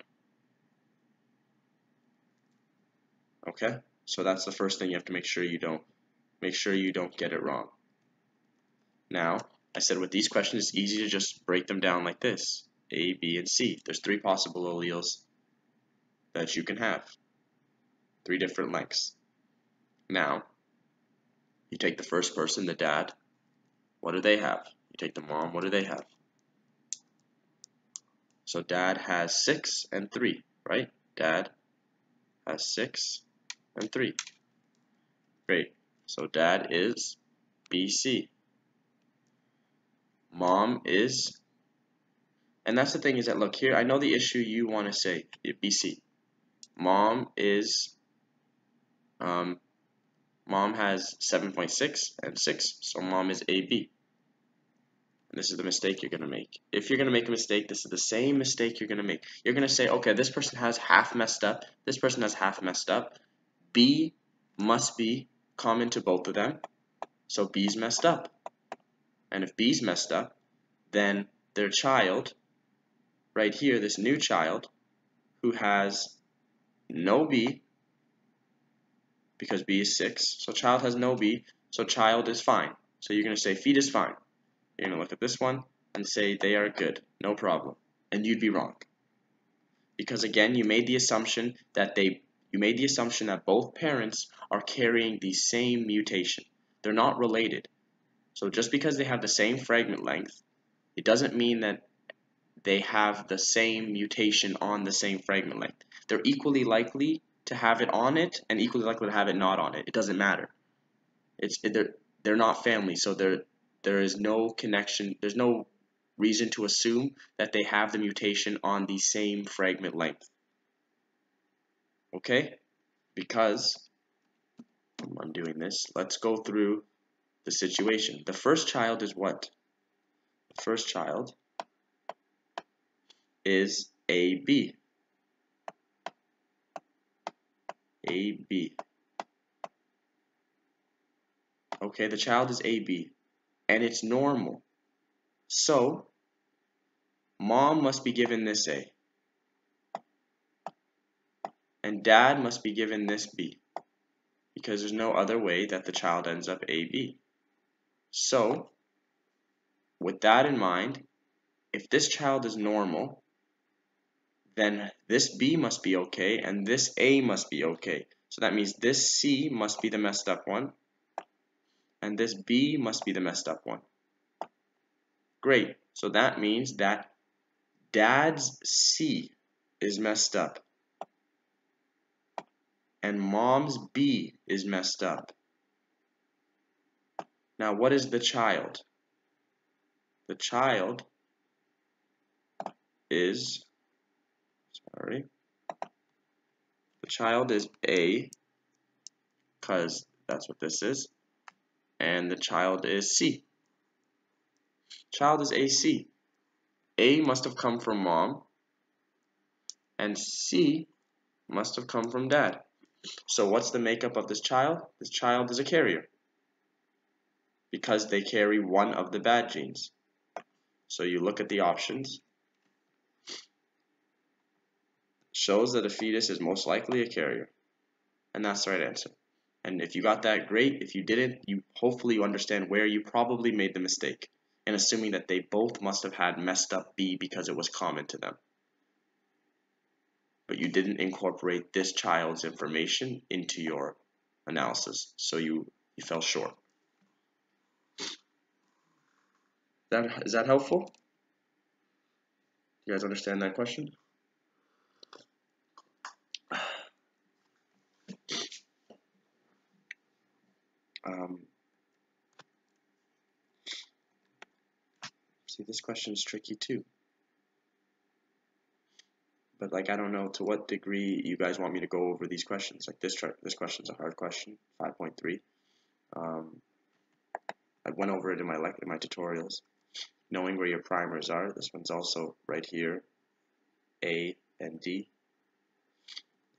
Okay? So that's the first thing you have to make sure you don't get it wrong. Now, I said with these questions, it's easy to just break them down like this. A, B, and C. There's 3 possible alleles that you can have. 3 different lengths. Now, you take the first person, the dad. What do they have? You take the mom. What do they have? So dad has 6 and 3, right? Dad has 6 and 3. Great. So dad is BC. Mom is, and that's the thing is that, look here, I know the issue you want to say, BC. Mom is, mom has 7.6 and 6, so mom is AB. And this is the mistake you're going to make. If you're going to make a mistake, this is the same mistake you're going to make. You're going to say, okay, this person has half messed up, this person has half messed up. B must be common to both of them, so B's messed up. And if B's messed up, then their child, right here, this new child, who has no B, because B is 6, so child has no B, so child is fine. So you're going to say feet is fine. You're going to look at this one and say they are good, no problem. And you'd be wrong. Because again, you made the assumption that both parents are carrying the same mutation. They're not related. So just because they have the same fragment length it doesn't mean that they have the same mutation on the same fragment length. They're equally likely to have it on it and equally likely to have it not on it. It doesn't matter. They're not family, so there is no connection. There's no reason to assume that they have the mutation on the same fragment length. Okay? Because I'm doing this. Let's go through the situation. The first child is what? The first child is AB. AB. Okay, the child is AB, and it's normal. So, mom must be given this A, and dad must be given this B, because there's no other way that the child ends up AB. So, with that in mind, if this child is normal, then this B must be okay, and this A must be okay. So that means this C must be the messed up one, and this B must be the messed up one. Great. So that means that dad's C is messed up, and mom's B is messed up. Now, what is the child? The child is, the child is A, because that's what this is, and the child is C. Child is AC. A must have come from mom, and C must have come from dad. So what's the makeup of this child? This child is a carrier, because they carry one of the bad genes. So you look at the options. Shows that a fetus is most likely a carrier. And that's the right answer. And if you got that, great. If you didn't, hopefully you understand where you probably made the mistake in assuming that they both must have had messed up B because it was common to them. But you didn't incorporate this child's information into your analysis, so you fell short. Is that helpful? You guys understand that question? See, this question is tricky too. But like, I don't know to what degree you guys want me to go over these questions. Like this question's a hard question, 5.3. I went over it in my tutorials. Knowing where your primers are. This one's also right here, A and D.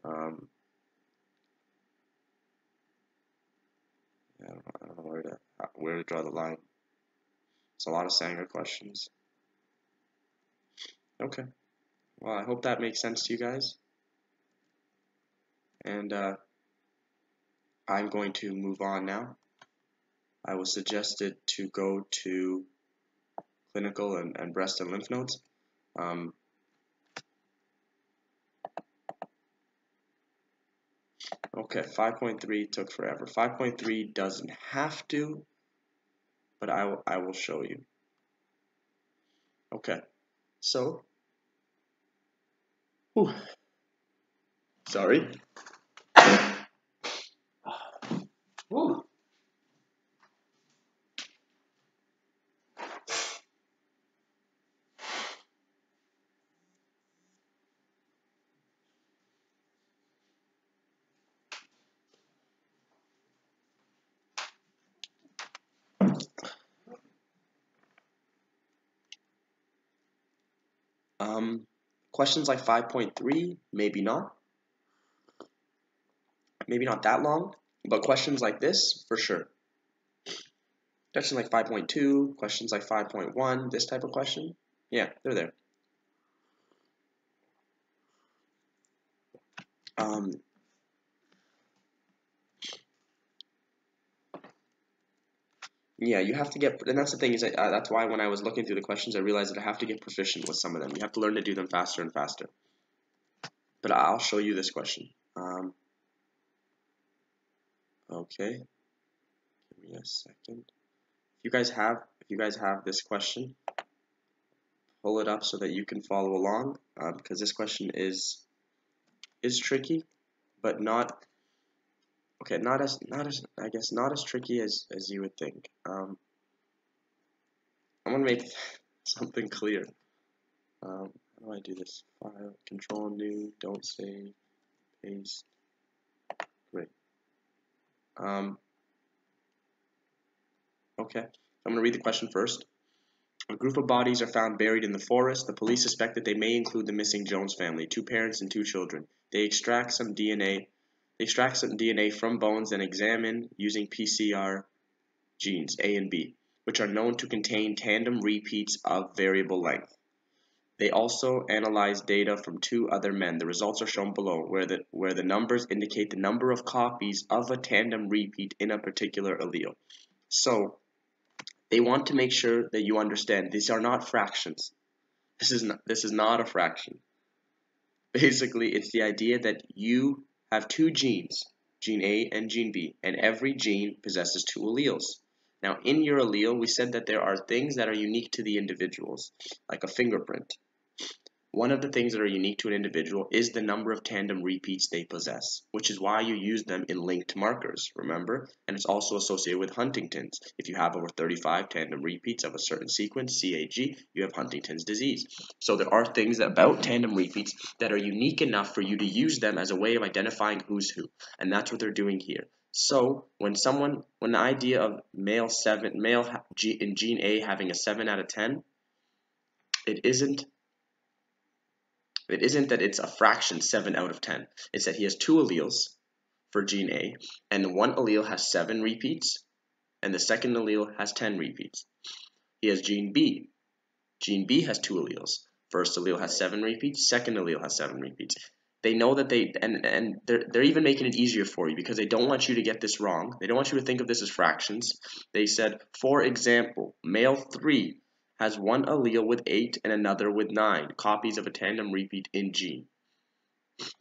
I don't know where to draw the line. It's a lot of Sanger questions. Okay. Well, I hope that makes sense to you guys. And I'm going to move on now. I was suggested to go to clinical and breast and lymph nodes. Okay, 5.3 took forever. 5.3 doesn't have to, but I will show you. Okay, so, sorry. Woo. Questions like 5.3, maybe not. Maybe not that long, but questions like this, for sure. Questions like 5.2, questions like 5.1, this type of question, yeah, they're there. Yeah, you have to get, and that's the thing, is that's why when I was looking through the questions, I realized that I have to get proficient with some of them. You have to learn to do them faster and faster. But I'll show you this question. Okay, give me a second. If you guys have this question, pull it up so that you can follow along, because this question is tricky, but not I guess not as tricky as you would think. I'm gonna make something clear. How do I do this? File, Control, New, don't save, paste. Great. Okay, I'm gonna read the question first. A group of bodies are found buried in the forest. The police suspect that they may include the missing Jones family, 2 parents and 2 children. They extract some DNA from bones and examine using PCR genes A and B, which are known to contain tandem repeats of variable length. They also analyze data from 2 other men. The results are shown below, where the numbers indicate the number of copies of a tandem repeat in a particular allele. So they want to make sure that you understand these are not fractions. This is not a fraction. Basically, it's the idea that you have 2 genes, gene A and gene B, and every gene possesses 2 alleles. Now, in your allele, we said that there are things that are unique to the individuals, like a fingerprint. One of the things that are unique to an individual is the number of tandem repeats they possess, which is why you use them in linked markers, remember? And it's also associated with Huntington's. If you have over 35 tandem repeats of a certain sequence, CAG, you have Huntington's disease. So there are things about tandem repeats that are unique enough for you to use them as a way of identifying who's who, and that's what they're doing here. So when the idea of male in gene A having a 7 out of 10, it isn't that it's a fraction 7 out of 10. It's that he has 2 alleles for gene A, and one allele has 7 repeats, and the second allele has 10 repeats. He has gene B. Gene B has 2 alleles. First allele has 7 repeats, second allele has 7 repeats. They know that they're even making it easier for you because they don't want you to get this wrong. They don't want you to think of this as fractions. They said, for example, male 3 has one allele with 8 and another with 9 copies of a tandem repeat in gene.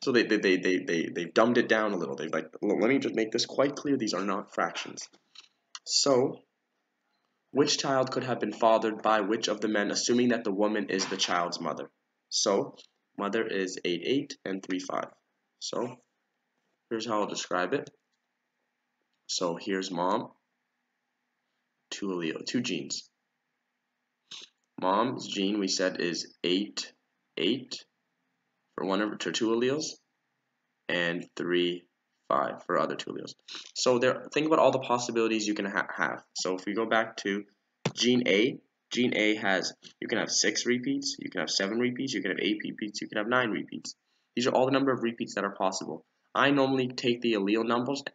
So they've dumbed it down a little. They've like, let me just make this quite clear. These are not fractions. So, which child could have been fathered by which of the men, assuming that the woman is the child's mother? So, mother is 8, and 3, 5. So, here's how I'll describe it. So, here's mom, 2 genes. Mom's gene, we said, is 8 for 2 alleles, and 3, 5 for other 2 alleles. So think about all the possibilities you can have. So if we go back to gene A you can have 6 repeats, you can have 7 repeats, you can have 8 repeats, you can have 9 repeats. These are all the number of repeats that are possible. I normally take the allele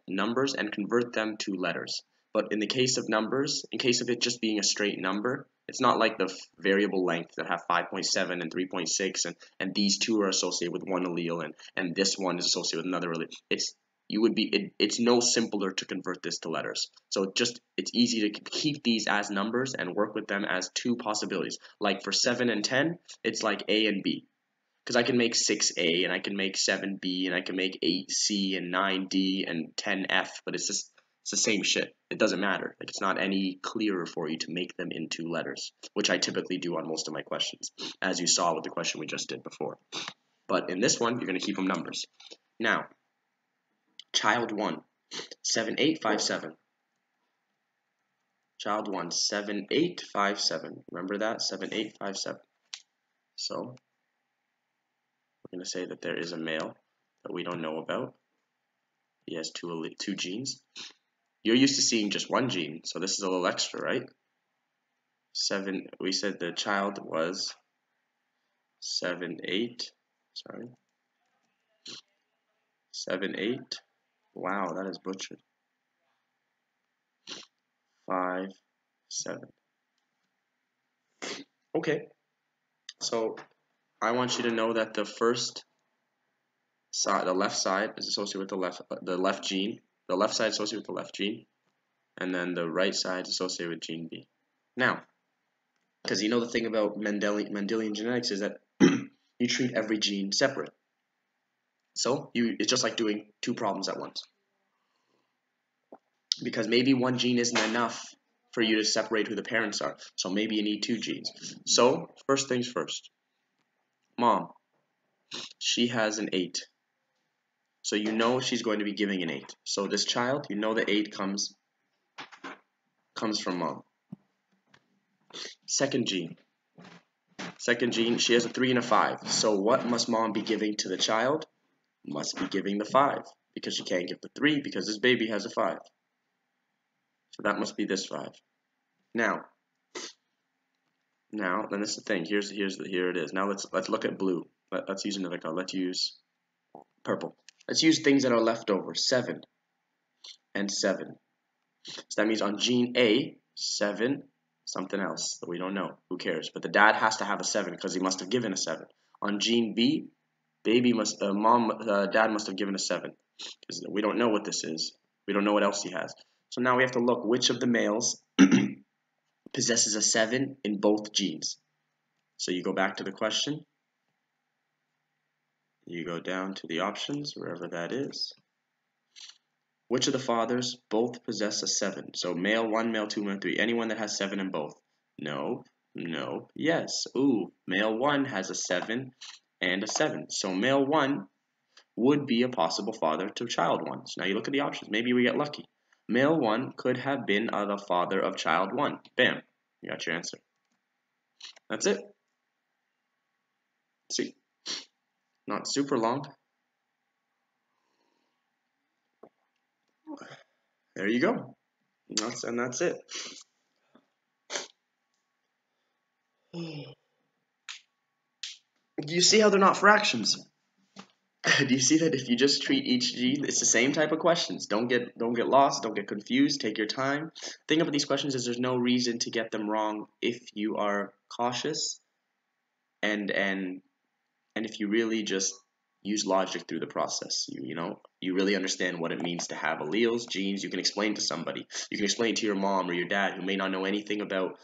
numbers and convert them to letters. But in the case of numbers, in case of it just being a straight number, it's not like the variable length that have 5.7 and 3.6 and these 2 are associated with one allele and this one is associated with another allele. It's no simpler to convert this to letters. So it's easy to keep these as numbers and work with them as 2 possibilities. Like for 7 and 10, it's like A and B. Because I can make 6A and I can make 7B and I can make 8C and 9D and 10F, but it's the same shit. It doesn't matter. Like, it's not any clearer for you to make them into letters, which I typically do on most of my questions, as you saw with the question we just did before. But in this one, you're going to keep them numbers. Now, child 1, 7857. Child 1, 7857. Remember that? 7857. So, we're going to say that there is a male that we don't know about. He has 2 genes. You're used to seeing just 1 gene, so this is a little extra, right? 7, we said the child was 7, 8, 8, wow, that is butchered, 5, 7. Okay, so I want you to know that the first side, the left side is associated with the left gene, the left side is associated with the left gene, and then the right side is associated with gene B. Now, because you know the thing about Mendelian genetics is that you treat every gene separate. So it's just like doing 2 problems at once. Because maybe 1 gene isn't enough for you to separate who the parents are. So maybe you need 2 genes. So first things first. Mom, she has an 8. So you know she's going to be giving an 8. So this child, you know the 8 comes from mom. Second gene, she has a 3 and a 5. So what must mom be giving to the child? Must be giving the 5, because she can't give the 3 because this baby has a 5. So that must be this 5. Now, then this is the thing. Here it is. Now let's look at blue. Let's use another color. Let's use purple. Let's use things that are left over. 7 and 7. So that means on gene A, 7, something else that we don't know. Who cares? But the dad has to have a 7 because he must have given a 7. On gene B, dad must have given a 7 because we don't know what this is. We don't know what else he has. So now we have to look which of the males possesses a 7 in both genes. So you go back to the question. You go down to the options, wherever that is. Which of the fathers both possess a 7? So male 1, male 2, male 3. Anyone that has 7 in both? No, no, yes. Ooh, male 1 has a 7 and a 7. So male 1 would be a possible father to child 1. So now you look at the options. Maybe we get lucky. Male 1 could have been the father of child 1. Bam, you got your answer. That's it. See, not super long. There you go. And that's it. Do you see how they're not fractions? Do you see that if you just treat each gene, it's the same type of questions. Don't get lost, don't get confused, take your time. The thing about these questions is there's no reason to get them wrong if you are cautious and if you really just use logic through the process. You really understand what it means to have alleles, genes. You can explain to somebody. You can explain to your mom or your dad who may not know anything about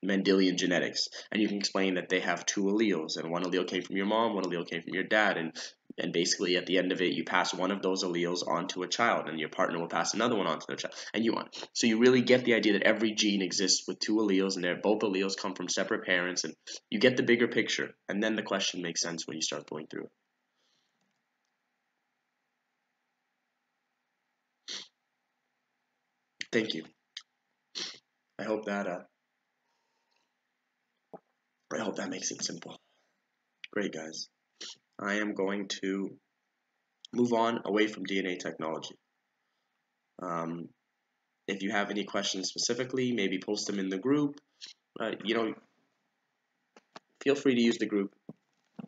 Mendelian genetics, and you can explain that they have 2 alleles, and 1 allele came from your mom, 1 allele came from your dad, and basically at the end of it, you pass one of those alleles onto a child, and your partner will pass another one onto their child, and you on. So you really get the idea that every gene exists with 2 alleles, and both alleles come from separate parents, and you get the bigger picture, and then the question makes sense when you start going through it. Thank you. I hope that makes it simple. Great, guys. I am going to move on away from DNA technology. If you have any questions specifically, maybe post them in the group. Feel free to use the group,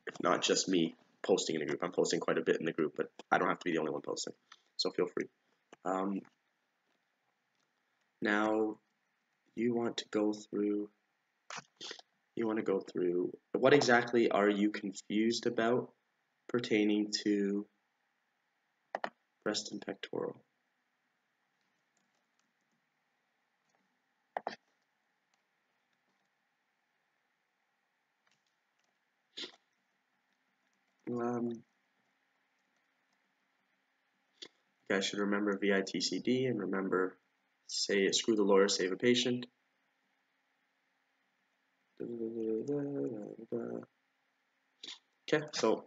if not just me posting in the group. I'm posting quite a bit in the group, but I don't have to be the only one posting, so feel free. Now, you want to go through what exactly are you confused about pertaining to breast and pectoral? You guys should remember VITCD and remember screw the lawyer, save a patient. Okay, so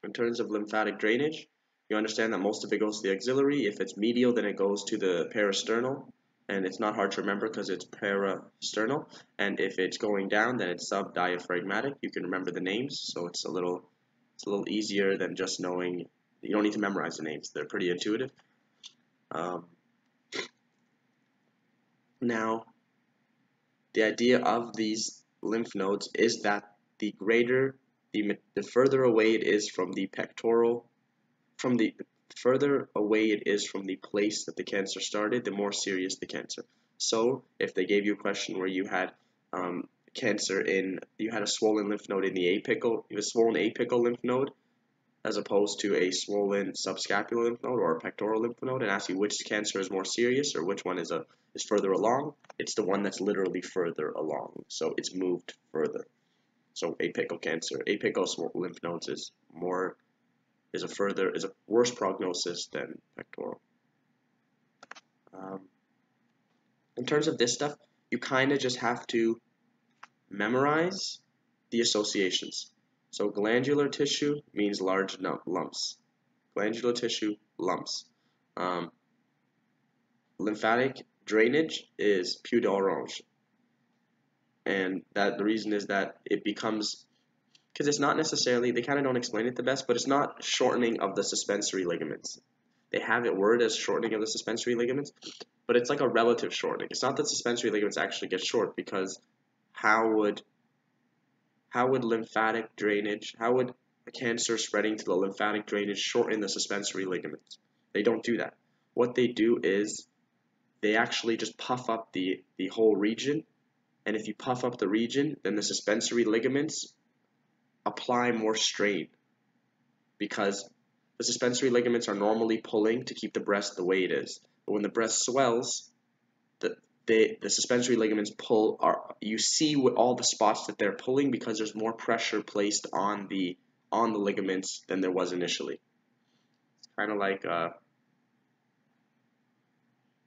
in terms of lymphatic drainage, you understand that most of it goes to the axillary. If it's medial, then it goes to the parasternal, and it's not hard to remember because it's parasternal. And if it's going down, then it's subdiaphragmatic. You can remember the names, so it's a little easier than just knowing. You don't need to memorize the names; they're pretty intuitive. Now, the idea of these lymph nodes is that the further away it is from the pectoral, the further away it is from the place that the cancer started, the more serious the cancer. So if they gave you a question where you had you had a swollen lymph node in the swollen apical lymph node, as opposed to a swollen subscapular lymph node or a pectoral lymph node, and ask you which cancer is more serious or which one is further along, it's the one that's literally further along. So it's moved further. So apical lymph nodes is a worse prognosis than pectoral. In terms of this stuff, you kind of just have to memorize the associations. So glandular tissue means large lumps. Glandular tissue, lumps. Lymphatic drainage is peau d'orange. And that the reason is that it becomes, because it's not necessarily, they kind of don't explain it the best, but it's not shortening of the suspensory ligaments. They have it worded as shortening of the suspensory ligaments, but it's like a relative shortening. It's not that suspensory ligaments actually get short, because how would lymphatic drainage, how would a cancer spreading to the lymphatic drainage shorten the suspensory ligaments? They don't do that. What they do is they actually just puff up the whole region, and if you puff up the region, then the suspensory ligaments apply more strain, because the suspensory ligaments are normally pulling to keep the breast the way it is. But when the breast swells, the suspensory ligaments pull. You see all the spots that they're pulling because there's more pressure placed on the ligaments than there was initially. It's kind of like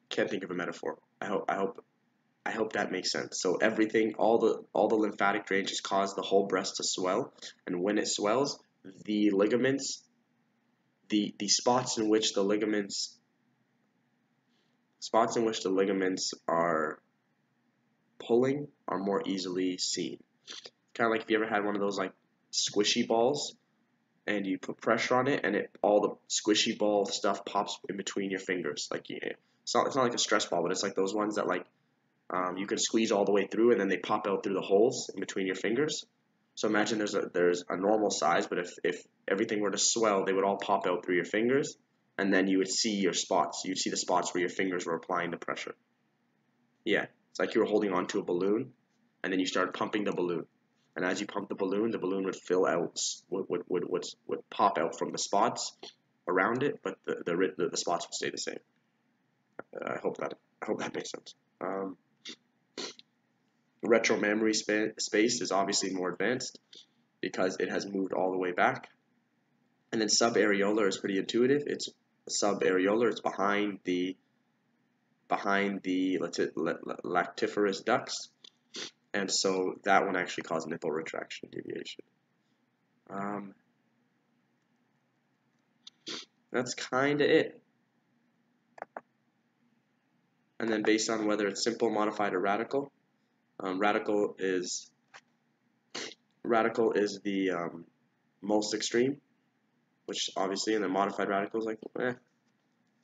can't think of a metaphor. I hope that makes sense. So everything, all the lymphatic drainages cause the whole breast to swell, and when it swells, the ligaments, the spots in which the ligaments are pulling are more easily seen. Kind of like if you ever had one of those like squishy balls, and you put pressure on it, and all the squishy ball stuff pops in between your fingers. Like it's not like a stress ball, but it's like those ones that like you can squeeze all the way through, and then they pop out through the holes in between your fingers. So imagine there's a normal size, but if everything were to swell, they would all pop out through your fingers, and then you would see your spots. You'd see the spots where your fingers were applying the pressure. Yeah, it's like you were holding onto a balloon, and then you started pumping the balloon. And as you pump the balloon would fill out, would pop out from the spots around it, but the spots would stay the same. I hope that makes sense. Retromammary space is obviously more advanced because it has moved all the way back. And then subareolar is pretty intuitive. It's subareolar. It's behind the lactiferous ducts, and so that one actually caused nipple retraction deviation. That's kind of it. And then based on whether it's simple, modified, or radical, radical is the most extreme, which obviously, and then modified radical is like,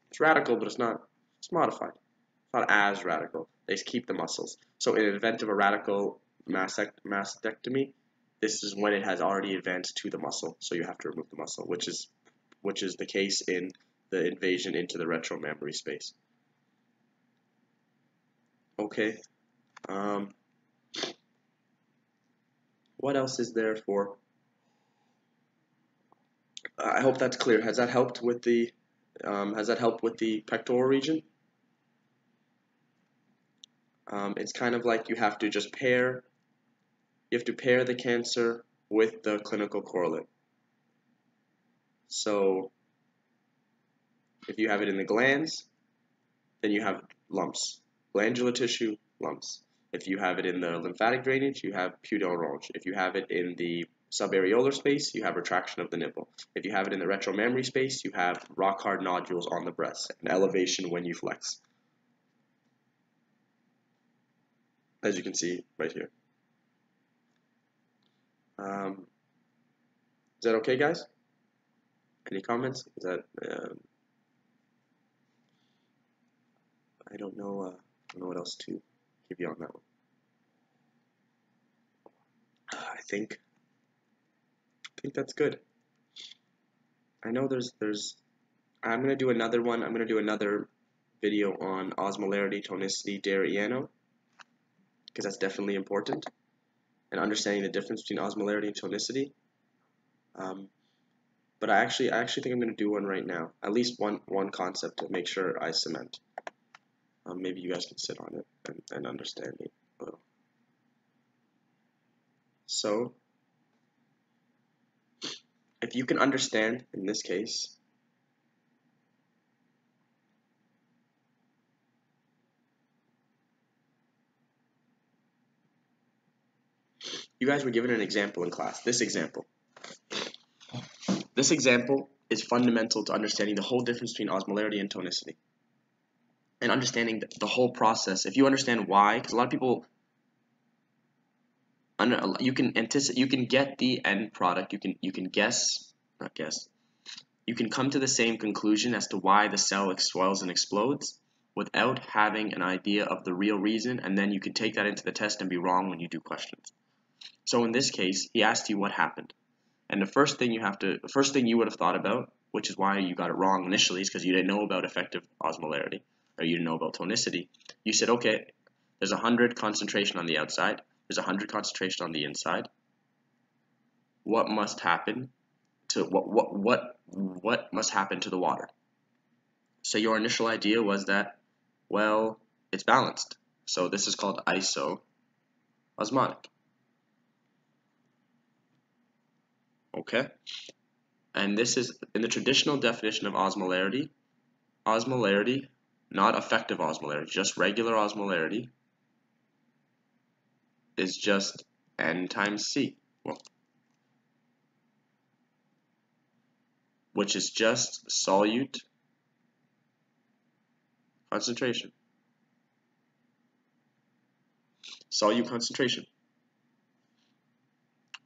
it's radical, but it's modified. It's not as radical. They keep the muscles. So in an event of a radical mastectomy, this is when it has already advanced to the muscle, so you have to remove the muscle, which is the case in the invasion into the retromammary space. Okay. What else is there for? I hope that's clear. Has that helped with the pectoral region? It's kind of like you have to just pair the cancer with the clinical correlate. So if you have it in the glands, then you have lumps. Glandular tissue, lumps. If you have it in the lymphatic drainage, you have peau d'orange. If you have it in the subareolar space, you have retraction of the nipple. If you have it in the retromammary space, you have rock hard nodules on the breast and elevation when you flex. As you can see right here. Is that okay, guys? Any comments? Is that I don't know what else to give you on that one. I think that's good. I know there's I'm gonna do another one. I'm gonna do another video on osmolarity, tonicity, Darriano, because that's definitely important, and understanding the difference between osmolarity and tonicity. But I actually think I'm gonna do one right now. At least one concept to make sure I cement. Maybe you guys can sit on it and understand me a little. So, if you can understand, in this case, You guys were given an example in class. This example. This example is fundamental to understanding the whole difference between osmolarity and tonicity. And understanding the whole process. If you understand why, because a lot of people, you can anticipate, you can get the end product, you can guess, not guess, you can come to the same conclusion as to why the cell swells and explodes without having an idea of the real reason, and then you can take that into the test and be wrong when you do questions. So in this case, he asked you what happened. And the first thing you would have thought about, which is why you got it wrong initially, is because you didn't know about effective osmolarity, or you didn't know about tonicity. You said, okay, there's 100 concentration on the outside, there's 100 concentration on the inside. What must happen to what must happen to the water? So your initial idea was that, well, it's balanced. So this is called iso-osmotic. Okay? And this is, in the traditional definition of osmolarity, not effective osmolarity, just regular osmolarity, is just N times C, which is just solute concentration. Solute concentration.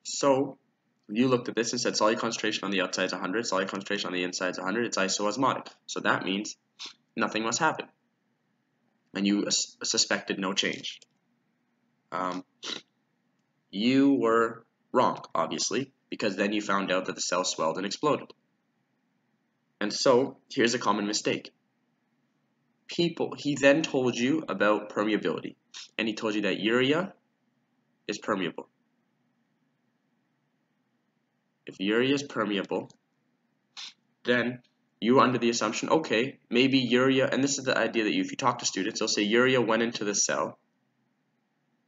So you looked at this and said solute concentration on the outside is 100, solute concentration on the inside is 100, it's isoosmotic. So that means nothing must happen. And you suspected no change. You were wrong, obviously, because then you found out that the cell swelled and exploded. And so here's a common mistake. He then told you about permeability, and he told you that urea is permeable. If urea is permeable, then you're under the assumption, okay, maybe urea, and this is the idea that if you talk to students, they'll say urea went into the cell,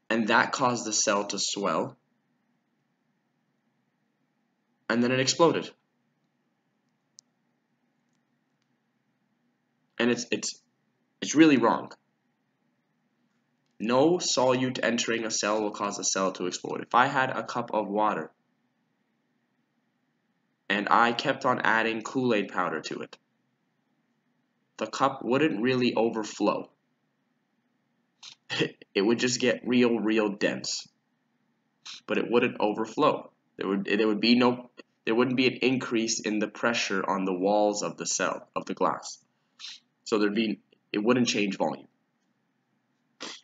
and that caused the cell to swell, and then it exploded. And it's really wrong. No solute entering a cell will cause the cell to explode. If I had a cup of water and I kept on adding Kool-Aid powder to it, the cup wouldn't really overflow. It would just get real dense, but it wouldn't overflow. There wouldn't be an increase in the pressure on the walls of the cell, of the glass. So it wouldn't change volume.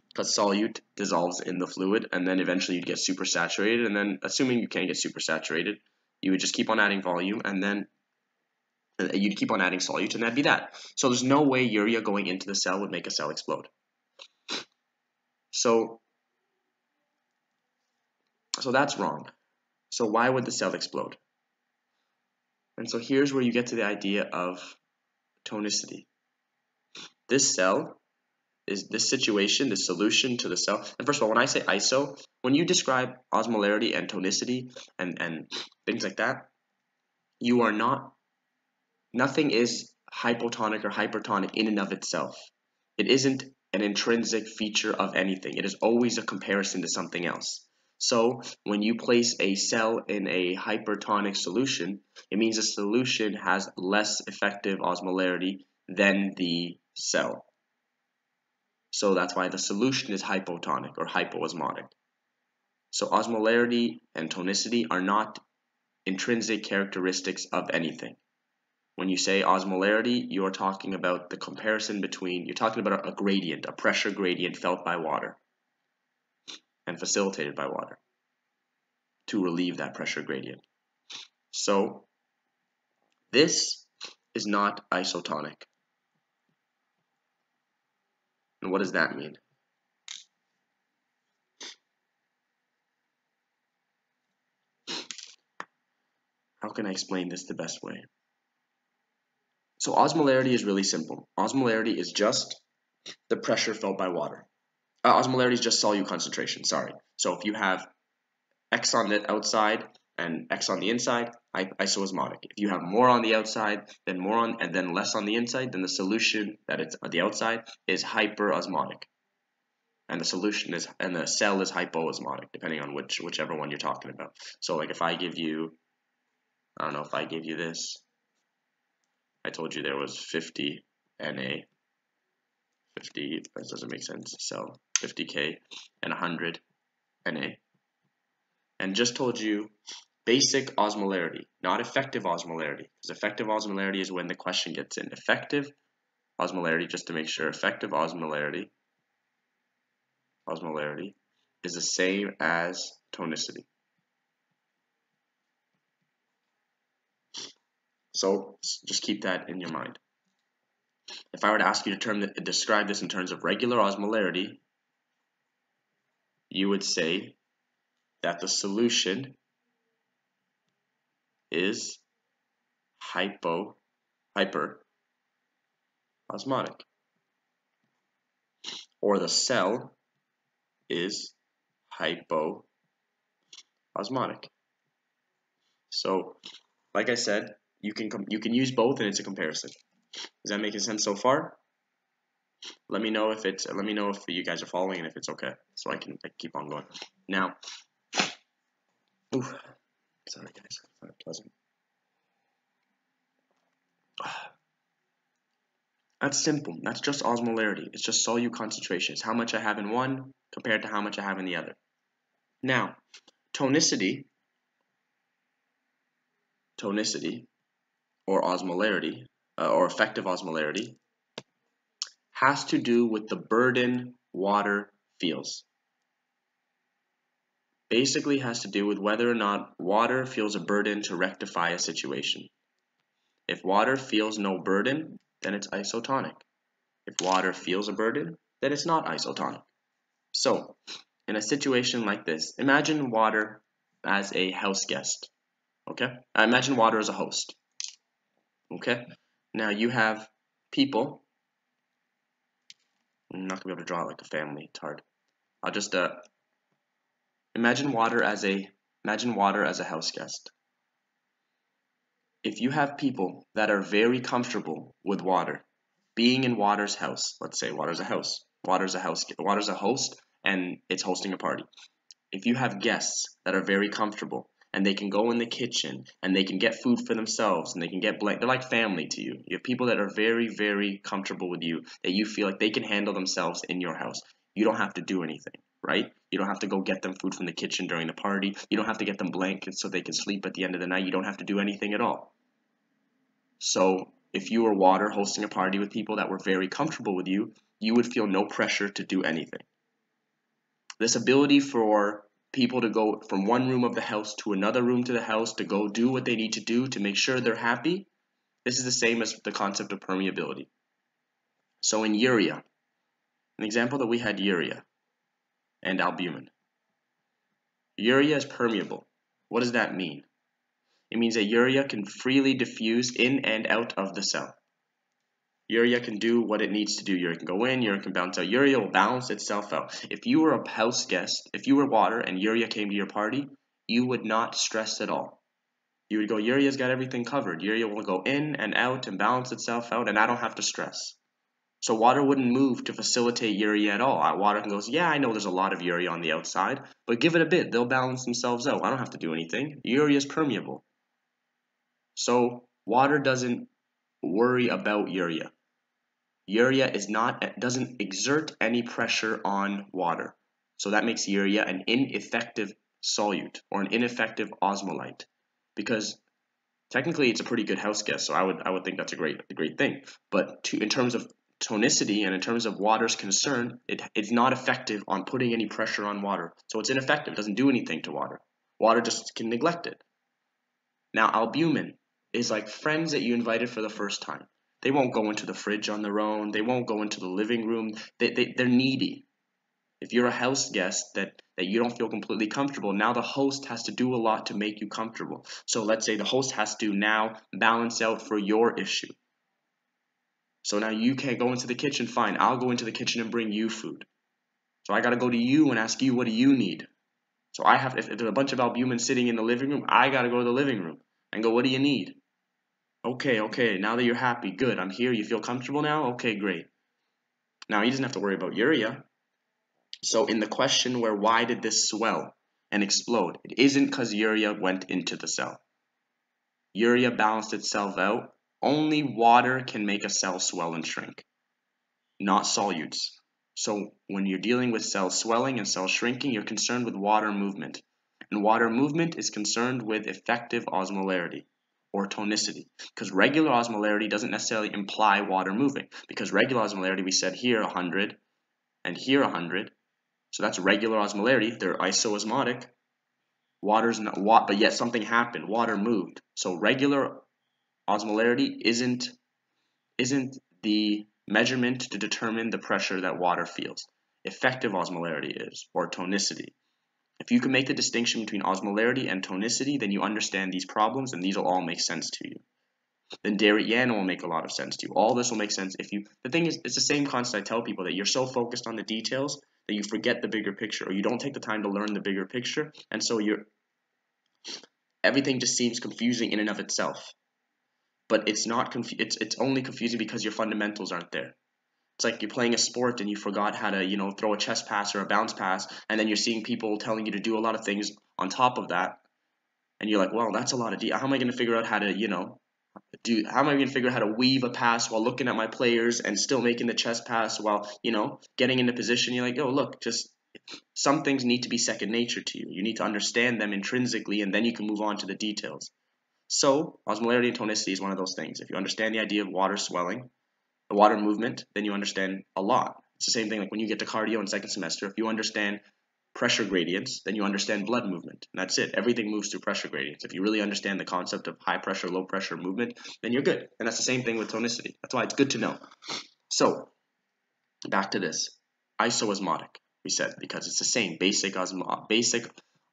Because solute dissolves in the fluid, and then eventually you'd get supersaturated, and then assuming you can't get supersaturated, you would just keep on adding volume, and then you'd keep on adding solute, and that'd be that. So there's no way urea going into the cell would make a cell explode. So that's wrong. So why would the cell explode? And so here's where you get to the idea of tonicity. This cell is this situation, the solution to the cell. And first of all, when I say iso, when you describe osmolarity and tonicity and things like that, you are nothing is hypotonic or hypertonic in and of itself. It isn't an intrinsic feature of anything. It is always a comparison to something else. So when you place a cell in a hypertonic solution, it means the solution has less effective osmolarity than the cell. So that's why the solution is hypotonic or hypoosmotic. So osmolarity and tonicity are not intrinsic characteristics of anything. When you say osmolarity, you're talking about the comparison between, you're talking about a gradient, a pressure gradient felt by water and facilitated by water to relieve that pressure gradient. So this is not isotonic. And what does that mean? How can I explain this the best way? So osmolarity is really simple. Osmolarity is just the pressure felt by water. Osmolarity is just solute concentration, sorry. So if you have X on the outside and X on the inside, isoosmotic. If you have more on the outside, then more on, and then less on the inside, then the solution that it's on the outside is hyperosmotic. and the solution is, and the cell is hypoosmotic, depending on whichever one you're talking about. So like if I give you, I don't know, if I give you this, I told you there was 50 Na, 50, that doesn't make sense, so 50K and 100 Na, and just told you basic osmolarity, not effective osmolarity, because effective osmolarity is when the question gets in. Effective osmolarity, just to make sure, effective osmolarity is the same as tonicity. So just keep that in your mind. If I were to ask you to describe this in terms of regular osmolarity, you would say that the solution is hyperosmotic, or the cell is hypoosmotic. So, like I said, you can use both, and it's a comparison. Is that making sense so far? Let me know if you guys are following and if it's okay, so I can keep on going. Now, sorry guys, not pleasant. That's simple. That's just osmolarity. It's just solute concentration. It's how much I have in one compared to how much I have in the other. Now, tonicity or osmolarity or effective osmolarity has to do with the burden water feels. Basically has to do with whether or not water feels a burden to rectify a situation. If water feels no burden, then it's isotonic. If water feels a burden, then it's not isotonic. So, in a situation like this, imagine water as a house guest. Okay? Imagine water as a host. Okay? Now you have people. I'm not gonna be able to draw it like a family. It's hard. I'll just imagine water as a house guest. If you have people that are very comfortable with water, being in water's house, let's say water's a house, water's a host, and it's hosting a party. If you have guests that are very comfortable and they can go in the kitchen and they can get food for themselves and they can get they're like family to you. You have people that are very, very comfortable with you, that you feel like they can handle themselves in your house. You don't have to do anything, right? You don't have to go get them food from the kitchen during the party. You don't have to get them blankets so they can sleep at the end of the night. You don't have to do anything at all. So if you were water hosting a party with people that were very comfortable with you, you would feel no pressure to do anything. This ability for people to go from one room of the house to another room to the house to go do what they need to do to make sure they're happy, this is the same as the concept of permeability. So in urea, an example that we had urea and albumin. Urea is permeable. What does that mean? It means that urea can freely diffuse in and out of the cell. Urea can do what it needs to do. Urea can go in, urea can bounce out. Urea will balance itself out. If you were a house guest, if you were water and urea came to your party, you would not stress at all. You would go, urea's got everything covered. Urea will go in and out and balance itself out, and I don't have to stress. So water wouldn't move to facilitate urea at all. Water can go, yeah, I know there's a lot of urea on the outside, but give it a bit. They'll balance themselves out. I don't have to do anything. Urea is permeable. So water doesn't worry about urea. Urea doesn't exert any pressure on water. So that makes urea an ineffective solute or an ineffective osmolyte, because technically it's a pretty good house guest. So I would think that's a great thing. But in terms of tonicity and in terms of water's concern, it's not effective on putting any pressure on water. So it's ineffective. It doesn't do anything to water. Water just can neglect it. Now albumin is like friends that you invited for the first time. They won't go into the fridge on their own. They won't go into the living room. They're needy. If you're a house guest that you don't feel completely comfortable, now the host has to do a lot to make you comfortable. So let's say the host has to now balance out for your issue. So now you can't go into the kitchen. Fine, I'll go into the kitchen and bring you food. So I got to go to you and ask you, what do you need? So if there's a bunch of albumin sitting in the living room, I got to go to the living room and go, what do you need? Okay, now that you're happy, good, I'm here, you feel comfortable now? Okay, great. Now he doesn't have to worry about urea. So in the question where why did this swell and explode, it isn't because urea went into the cell. Urea balanced itself out. Only water can make a cell swell and shrink, not solutes. So when you're dealing with cell swelling and cell shrinking, you're concerned with water movement. And water movement is concerned with effective osmolarity or tonicity, because regular osmolarity doesn't necessarily imply water moving, because regular osmolarity, we said here 100 and here 100, so that's regular osmolarity. They're isoosmotic. Water's not, but yet something happened. Water moved. So regular osmolarity isn't the measurement to determine the pressure that water feels. Effective osmolarity is, or tonicity. If you can make the distinction between osmolarity and tonicity, then you understand these problems, and these will all make sense to you. Then Derrida will make a lot of sense to you. All this will make sense if you. The thing is, it's the same concept I tell people, that you're so focused on the details that you forget the bigger picture, or you don't take the time to learn the bigger picture, and so everything just seems confusing in and of itself. But it's not it's only confusing because your fundamentals aren't there. It's like you're playing a sport and you forgot how to, throw a chest pass or a bounce pass, and then you're seeing people telling you to do a lot of things on top of that, and you're like, well, that's a lot of how am I going to figure out how to, how am I going to figure out how to weave a pass while looking at my players and still making the chest pass while, getting into position? You're like, oh, look, just some things need to be second nature to you. You need to understand them intrinsically, and then you can move on to the details. So osmolarity and tonicity is one of those things. If you understand the idea of water swelling, the water movement, then you understand a lot. It's the same thing like when you get to cardio in second semester. If you understand pressure gradients, then you understand blood movement. And that's it. Everything moves through pressure gradients. If you really understand the concept of high pressure, low pressure movement, then you're good. And that's the same thing with tonicity. That's why it's good to know. So back to this. Isoosmotic, we said, because it's the same basic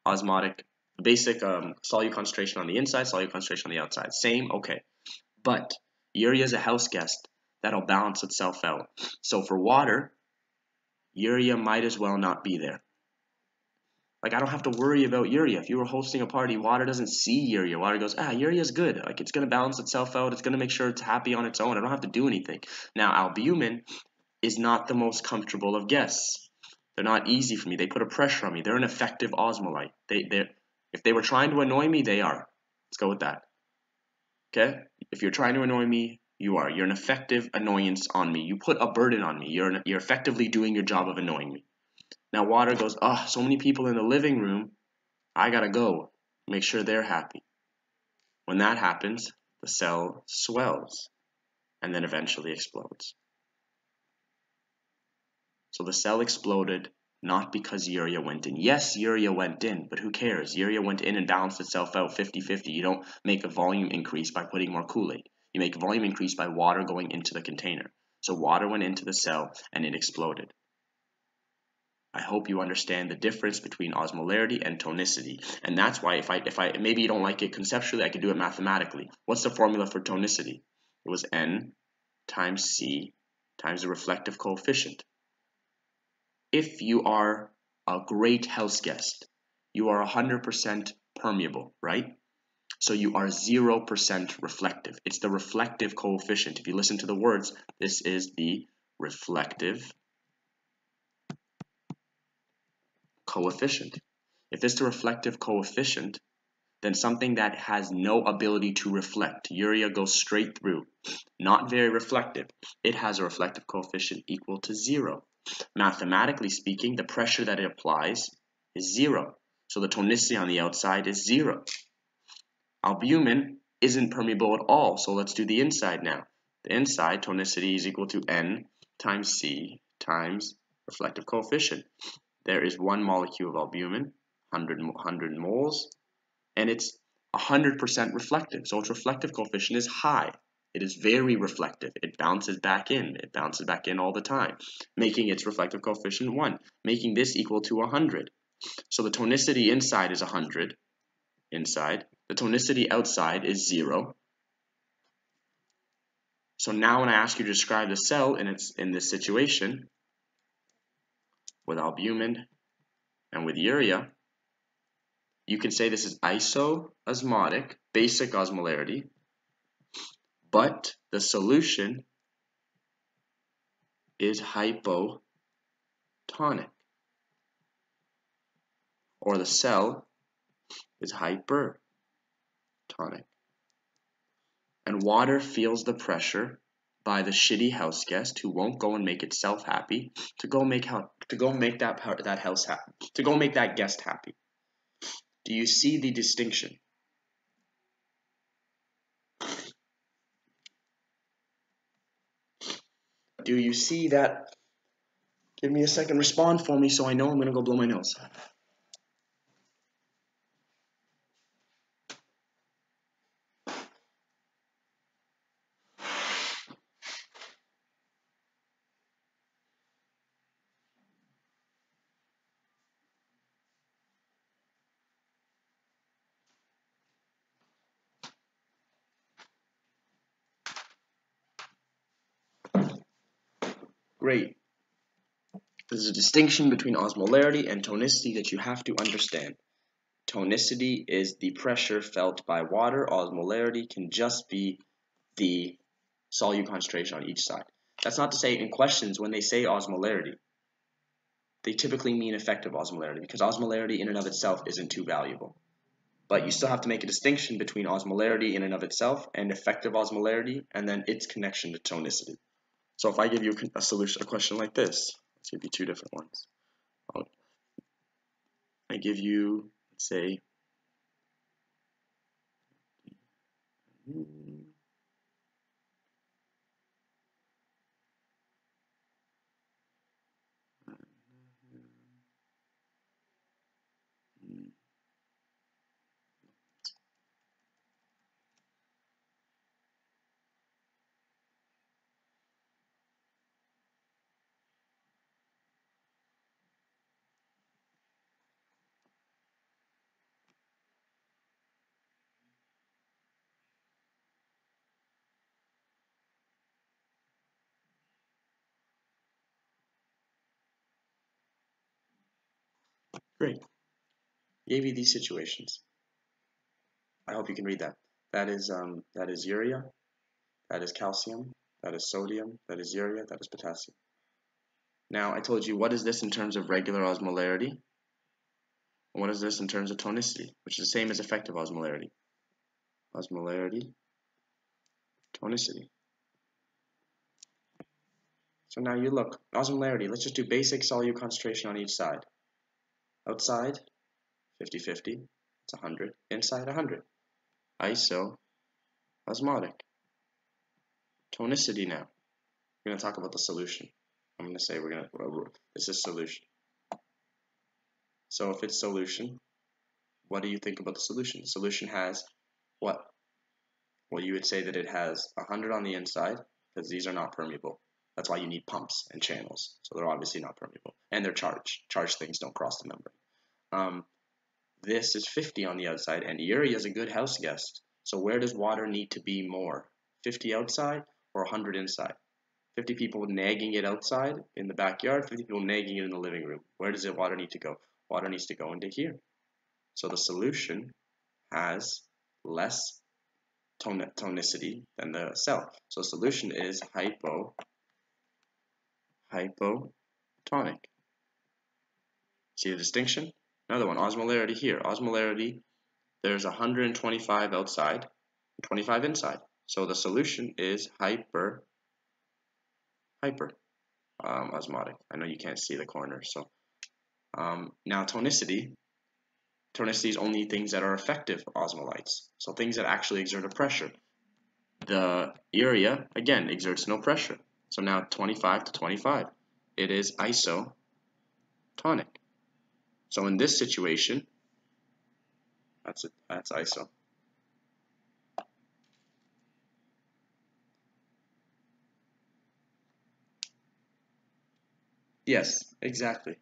osmotic, solute concentration on the inside, solute concentration on the outside. Same, okay. But urea is a house guest that'll balance itself out. So for water, urea might as well not be there. Like, I don't have to worry about urea. If you were hosting a party, water doesn't see urea. Water goes, urea's good. Like, it's going to balance itself out. It's going to make sure it's happy on its own. I don't have to do anything. Now, albumin is not the most comfortable of guests. They're not easy for me. They put a pressure on me. They're an effective osmolyte. If they were trying to annoy me, they are. Let's go with that. Okay? If you're trying to annoy me, you are. You're an effective annoyance on me. You put a burden on me. You're effectively doing your job of annoying me. Now water goes, so many people in the living room. I gotta go. Make sure they're happy. When that happens, the cell swells and then eventually explodes. So the cell exploded not because urea went in. Yes, urea went in, but who cares? Urea went in and balanced itself out 50-50. You don't make a volume increase by putting more Kool-Aid. You make a volume increase by water going into the container. So water went into the cell and it exploded. I hope you understand the difference between osmolarity and tonicity. And that's why if I maybe you don't like it conceptually, I can do it mathematically. What's the formula for tonicity? It was N times C times the reflective coefficient. If you are a great house guest, you are 100% permeable, right? So you are 0% reflective. It's the reflective coefficient. If you listen to the words, this is the reflective coefficient. If it's the reflective coefficient, then something that has no ability to reflect, urea goes straight through, not very reflective, it has a reflective coefficient equal to 0. Mathematically speaking, the pressure that it applies is 0. So the tonicity on the outside is 0. Albumin isn't permeable at all, so let's do the inside now. The inside tonicity is equal to N times C times reflective coefficient. There is one molecule of albumin, 100 moles, and it's 100% reflective. So its reflective coefficient is high. It is very reflective. It bounces back in. It bounces back in all the time, making its reflective coefficient 1, making this equal to 100. So the tonicity inside is 100, inside. The tonicity outside is 0. So now when I ask you to describe the cell in this situation, with albumin and with urea, you can say this is isoosmotic, basic osmolarity, but the solution is hypotonic. or the cell is hypertonic. And water feels the pressure by the shitty house guest who won't go and make itself happy to go make that house happy, to go make that guest happy. Do you see the distinction? Do you see that? Give me a second, respond for me so I know I'm gonna go blow my nose. Great. There's a distinction between osmolarity and tonicity that you have to understand. Tonicity is the pressure felt by water. Osmolarity can just be the solute concentration on each side. That's not to say in questions when they say osmolarity, they typically mean effective osmolarity because osmolarity in and of itself isn't too valuable. But you still have to make a distinction between osmolarity in and of itself and effective osmolarity and then its connection to tonicity. So if I give you a question like this, let's give you two different ones. I give you, let's say, great. Gave you these situations. I hope you can read that. That is urea, that is calcium, that is sodium, that is urea, that is potassium. Now I told you what is this in terms of regular osmolarity, and what is this in terms of tonicity, which is the same as effective osmolarity. Osmolarity, tonicity. So now you look, osmolarity, let's just do basic solute concentration on each side. Outside, 50-50, it's 100. Inside, 100. Osmotic. Tonicity now. We're going to talk about the solution. I'm going to say this is solution. So if it's solution, what do you think about the solution? The solution has what? Well, you would say that it has 100 on the inside because these are not permeable. That's why you need pumps and channels. So they're obviously not permeable. And they're charged. Charged things don't cross the membrane. This is 50 on the outside, and urea is a good house guest. So where does water need to be more? 50 outside or 100 inside? 50 people nagging it outside in the backyard, 50 people nagging it in the living room. Where does the water need to go? Water needs to go into here. So the solution has less tonicity than the cell. So the solution is hypotonic. See the distinction? Another one, osmolarity here. Osmolarity, there's 125 outside, 25 inside. So the solution is hyper osmotic. I know you can't see the corner. So now tonicity is only things that are effective osmolytes. So things that actually exert a pressure. The urea, again, exerts no pressure. So now 25 to 25. It is isotonic. So in this situation, that's iso. Yes, exactly.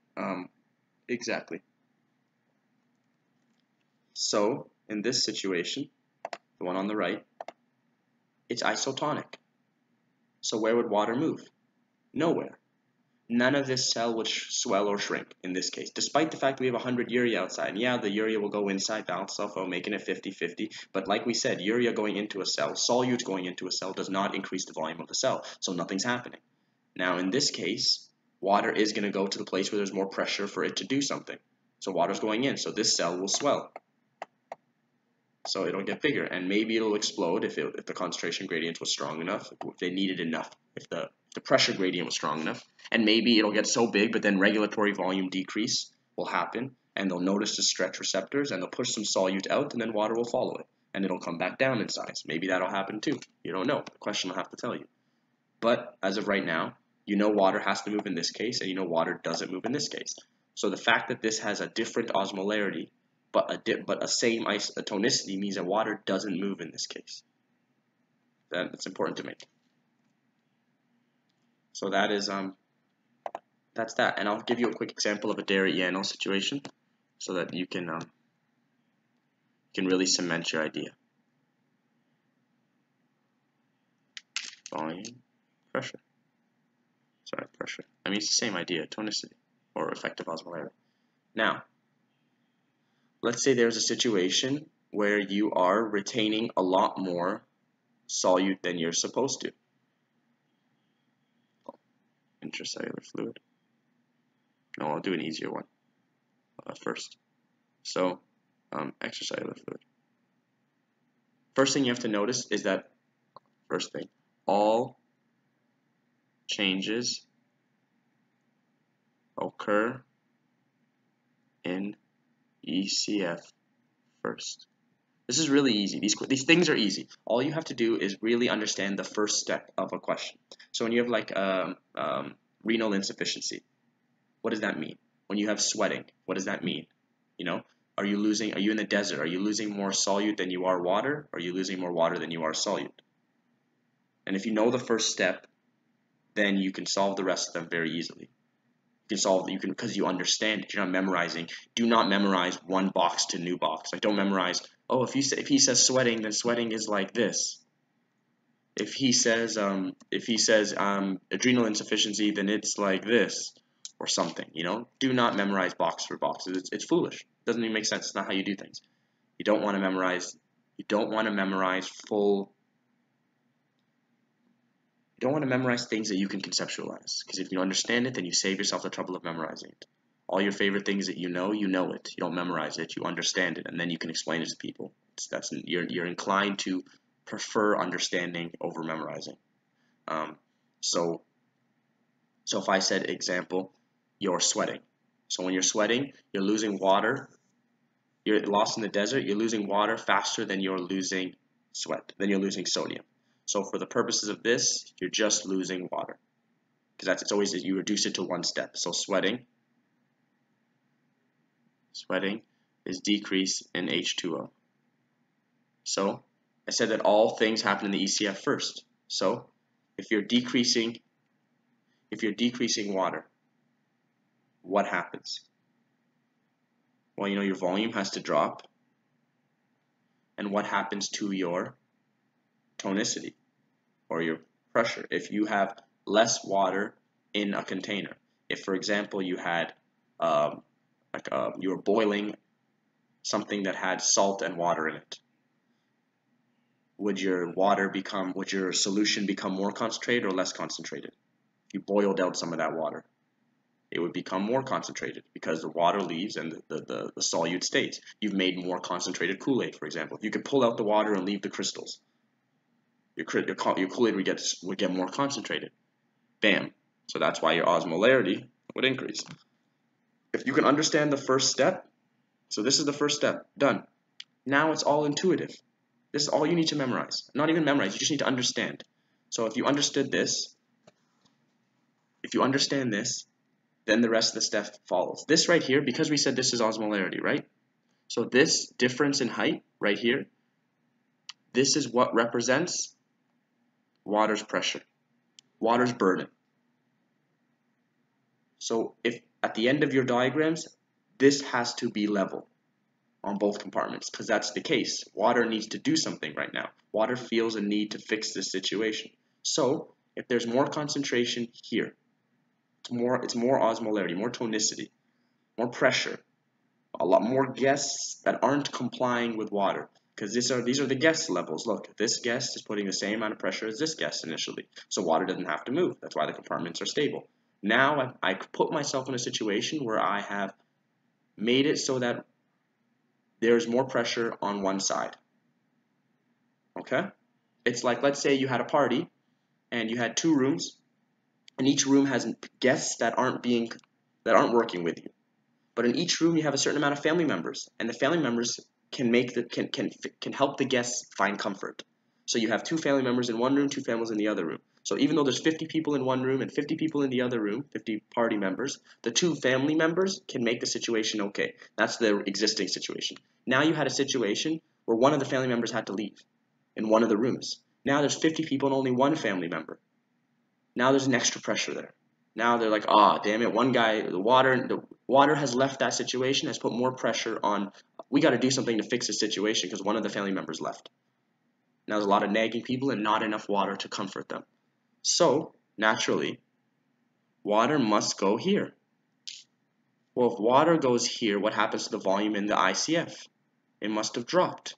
Exactly. So in this situation, the one on the right, it's isotonic. So where would water move? Nowhere. None of this cell would swell or shrink in this case, despite the fact that we have 100 urea outside. And yeah, the urea will go inside, balance itself out, making it 50-50. But like we said, urea going into a cell, solute going into a cell does not increase the volume of the cell, so nothing's happening. Now in this case, water is going to go to the place where there's more pressure for it to do something. So water's going in, so this cell will swell. So it'll get bigger, and maybe it'll explode if the concentration gradient was strong enough, if they needed enough, if the pressure gradient was strong enough, and maybe it'll get so big, but then regulatory volume decrease will happen, and they'll notice the stretch receptors, and they'll push some solute out, and then water will follow it, and it'll come back down in size. Maybe that'll happen too. You don't know. The question will have to tell you. But as of right now, you know water has to move in this case, and you know water doesn't move in this case. So the fact that this has a different osmolarity, but a same tonicity means that water doesn't move in this case. That's important to make. So that is that's that, and I'll give you a quick example of a Derry-Yannel situation, so that you can really cement your idea. Volume, pressure. Sorry, pressure. I mean, it's the same idea, tonicity or effective osmolarity. Now, let's say there's a situation where you are retaining a lot more solute than you're supposed to. Intracellular fluid. No, I'll do an easier one first. So, extracellular fluid. First thing you have to notice is that, all changes occur in ECF first. This is really easy. These things are easy. All you have to do is really understand the first step of a question. So when you have like renal insufficiency, what does that mean? When you have sweating, what does that mean? You know, are you in the desert? Are you losing more solute than you are water? Or are you losing more water than you are solute? And if you know the first step, then you can solve the rest of them very easily. Because you understand it. You're not memorizing. Do not memorize one box to new box. Like, don't memorize, oh, if he says sweating, then sweating is like this. If he says adrenal insufficiency, then it's like this, or something. You know, do not memorize box for box. It's foolish. It doesn't even make sense. It's not how you do things. You don't want to memorize. You don't want to memorize You don't want to memorize things that you can conceptualize, because if you understand it, then you save yourself the trouble of memorizing it. All your favorite things that you know it. You don't memorize it. You understand it, and then you can explain it to people. You're inclined to prefer understanding over memorizing. So if I said, example, you're sweating. So when you're sweating, you're losing water. You're lost in the desert. You're losing water faster than you're losing sodium. So for the purposes of this, you're just losing water, because it's always you reduce it to one step. So sweating is decrease in H2O. So I said that all things happen in the ECF first. So if you're decreasing water, what happens? Well, you know, your volume has to drop. And what happens to your tonicity or your pressure if you have less water in a container? If, for example, you had you were boiling something that had salt and water in it, would your solution become more concentrated or less concentrated? If you boiled out some of that water, it would become more concentrated because the water leaves and the solute stays. You've made more concentrated Kool-Aid, for example. If you could pull out the water and leave the crystals, your Kool-Aid would get more concentrated. Bam. So that's why your osmolarity would increase. If you can understand the first step, so this is the first step, done. Now it's all intuitive. This is all you need to memorize. Not even memorize, you just need to understand. So if you understand this, then the rest of the step follows. This right here, because we said this is osmolarity, right? So this difference in height right here, this is what represents water's pressure, water's burden. So if at the end of your diagrams, this has to be level on both compartments, because that's the case. Water needs to do something right now. Water feels a need to fix this situation. So if there's more concentration here, it's more osmolarity, more tonicity, more pressure, a lot more guests that aren't complying with water, because these are the guest levels. Look, this guest is putting the same amount of pressure as this guest initially, so water doesn't have to move. That's why the compartments are stable. Now I put myself in a situation where I have made it so that there's more pressure on one side. Okay? It's like, let's say you had a party and you had 2 rooms, and each room has guests that aren't working with you. But in each room you have a certain amount of family members, and the family members can help the guests find comfort. So you have 2 family members in one room, 2 families in the other room. So even though there's 50 people in one room and 50 people in the other room, 50 party members, the 2 family members can make the situation okay. That's the existing situation. Now you had a situation where one of the family members had to leave in one of the rooms. Now there's 50 people and only one family member. Now there's an extra pressure there. Now they're like, ah, oh, damn it, one guy, the water has left that situation, has put more pressure on, we got to do something to fix the situation because one of the family members left. Now there's a lot of nagging people and not enough water to comfort them. So, naturally, water must go here. Well, if water goes here, what happens to the volume in the ICF? It must have dropped.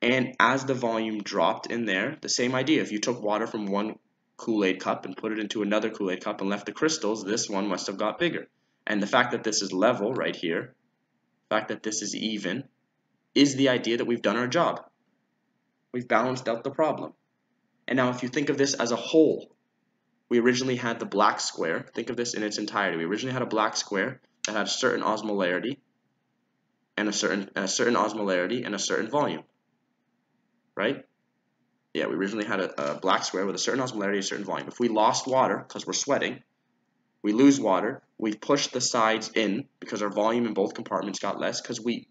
And as the volume dropped in there, the same idea, if you took water from one Kool-Aid cup and put it into another Kool-Aid cup and left the crystals, this one must have got bigger. And the fact that this is level right here, the fact that this is even, is the idea that we've done our job. We've balanced out the problem. And now if you think of this as a whole, we originally had the black square. Think of this in its entirety. We originally had a black square that had a certain osmolarity and a certain osmolarity and a certain volume, right? Yeah, we originally had a black square with a certain osmolarity, a certain volume. If we lost water because we're sweating, we lose water, we push the sides in because our volume in both compartments got less because we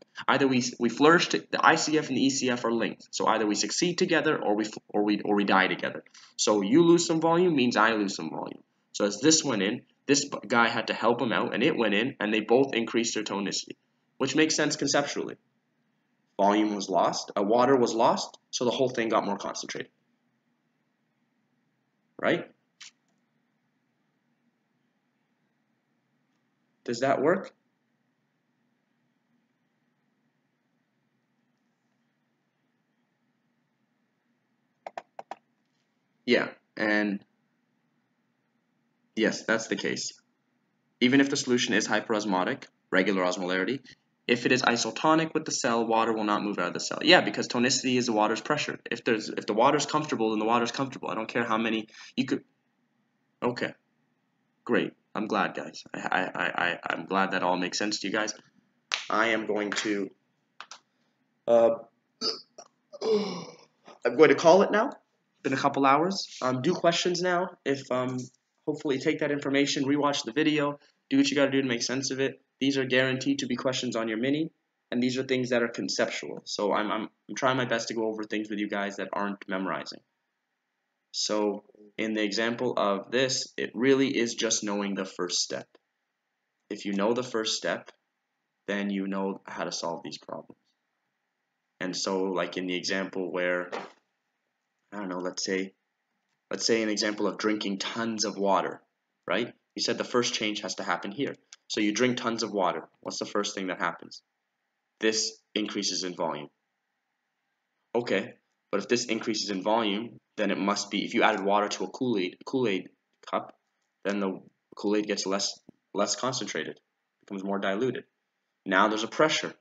flourish. The ICF and the ECF are linked, so either we succeed together or we die together. So you lose some volume means I lose some volume. So as this went in, this guy had to help him out, and it went in, and they both increased their tonicity, which makes sense conceptually. Volume was lost, water was lost, so the whole thing got more concentrated, right? Does that work? Yeah, and yes, that's the case. Even if the solution is hyperosmotic, regular osmolarity, if it is isotonic with the cell, water will not move out of the cell. Yeah, because tonicity is the water's pressure. If the water's comfortable, then the water's comfortable. I don't care how many you could. Okay, great. I'm glad, guys. I'm glad that all makes sense to you guys. I am going to I'm going to call it now. It's been a couple hours. Do questions now. If hopefully take that information, rewatch the video, do what you got to do to make sense of it. These are guaranteed to be questions on your mini, and these are things that are conceptual. So I'm trying my best to go over things with you guys that aren't memorizing. So in the example of this, it really is just knowing the first step. If you know the first step, then you know how to solve these problems. And so like in the example where, I don't know, let's say an example of drinking tons of water, right? You said the first change has to happen here. So you drink tons of water. What's the first thing that happens? This increases in volume. Okay, but if this increases in volume, then it must be, if you added water to a Kool-Aid cup, then the Kool-Aid gets less concentrated, becomes more diluted. Now there's a pressure,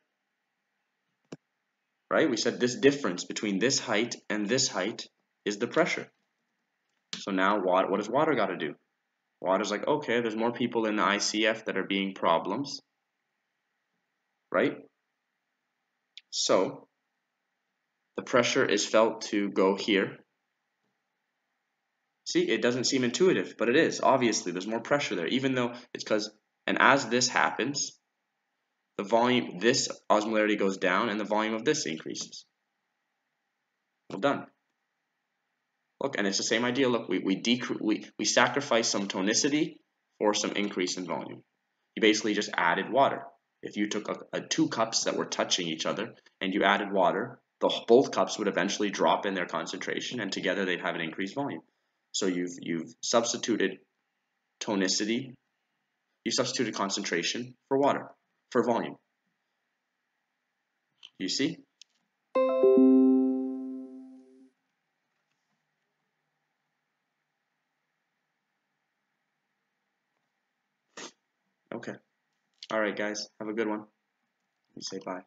right? We said this difference between this height and this height is the pressure. So now what does water got to do? Water's like, okay, there's more people in the ICF that are being problems, right? So the pressure is felt to go here. See, it doesn't seem intuitive, but it is. Obviously, there's more pressure there, even though it's because, and as this happens, the volume, this osmolarity goes down and the volume of this increases. Well done. Look, and it's the same idea. Look, we sacrifice some tonicity for some increase in volume. You basically just added water. If you took 2 cups that were touching each other and you added water, both cups would eventually drop in their concentration, and together they'd have an increased volume. So you've substituted tonicity, you substituted concentration for water, for volume. You see? Okay. Alright guys, have a good one. Let me say bye.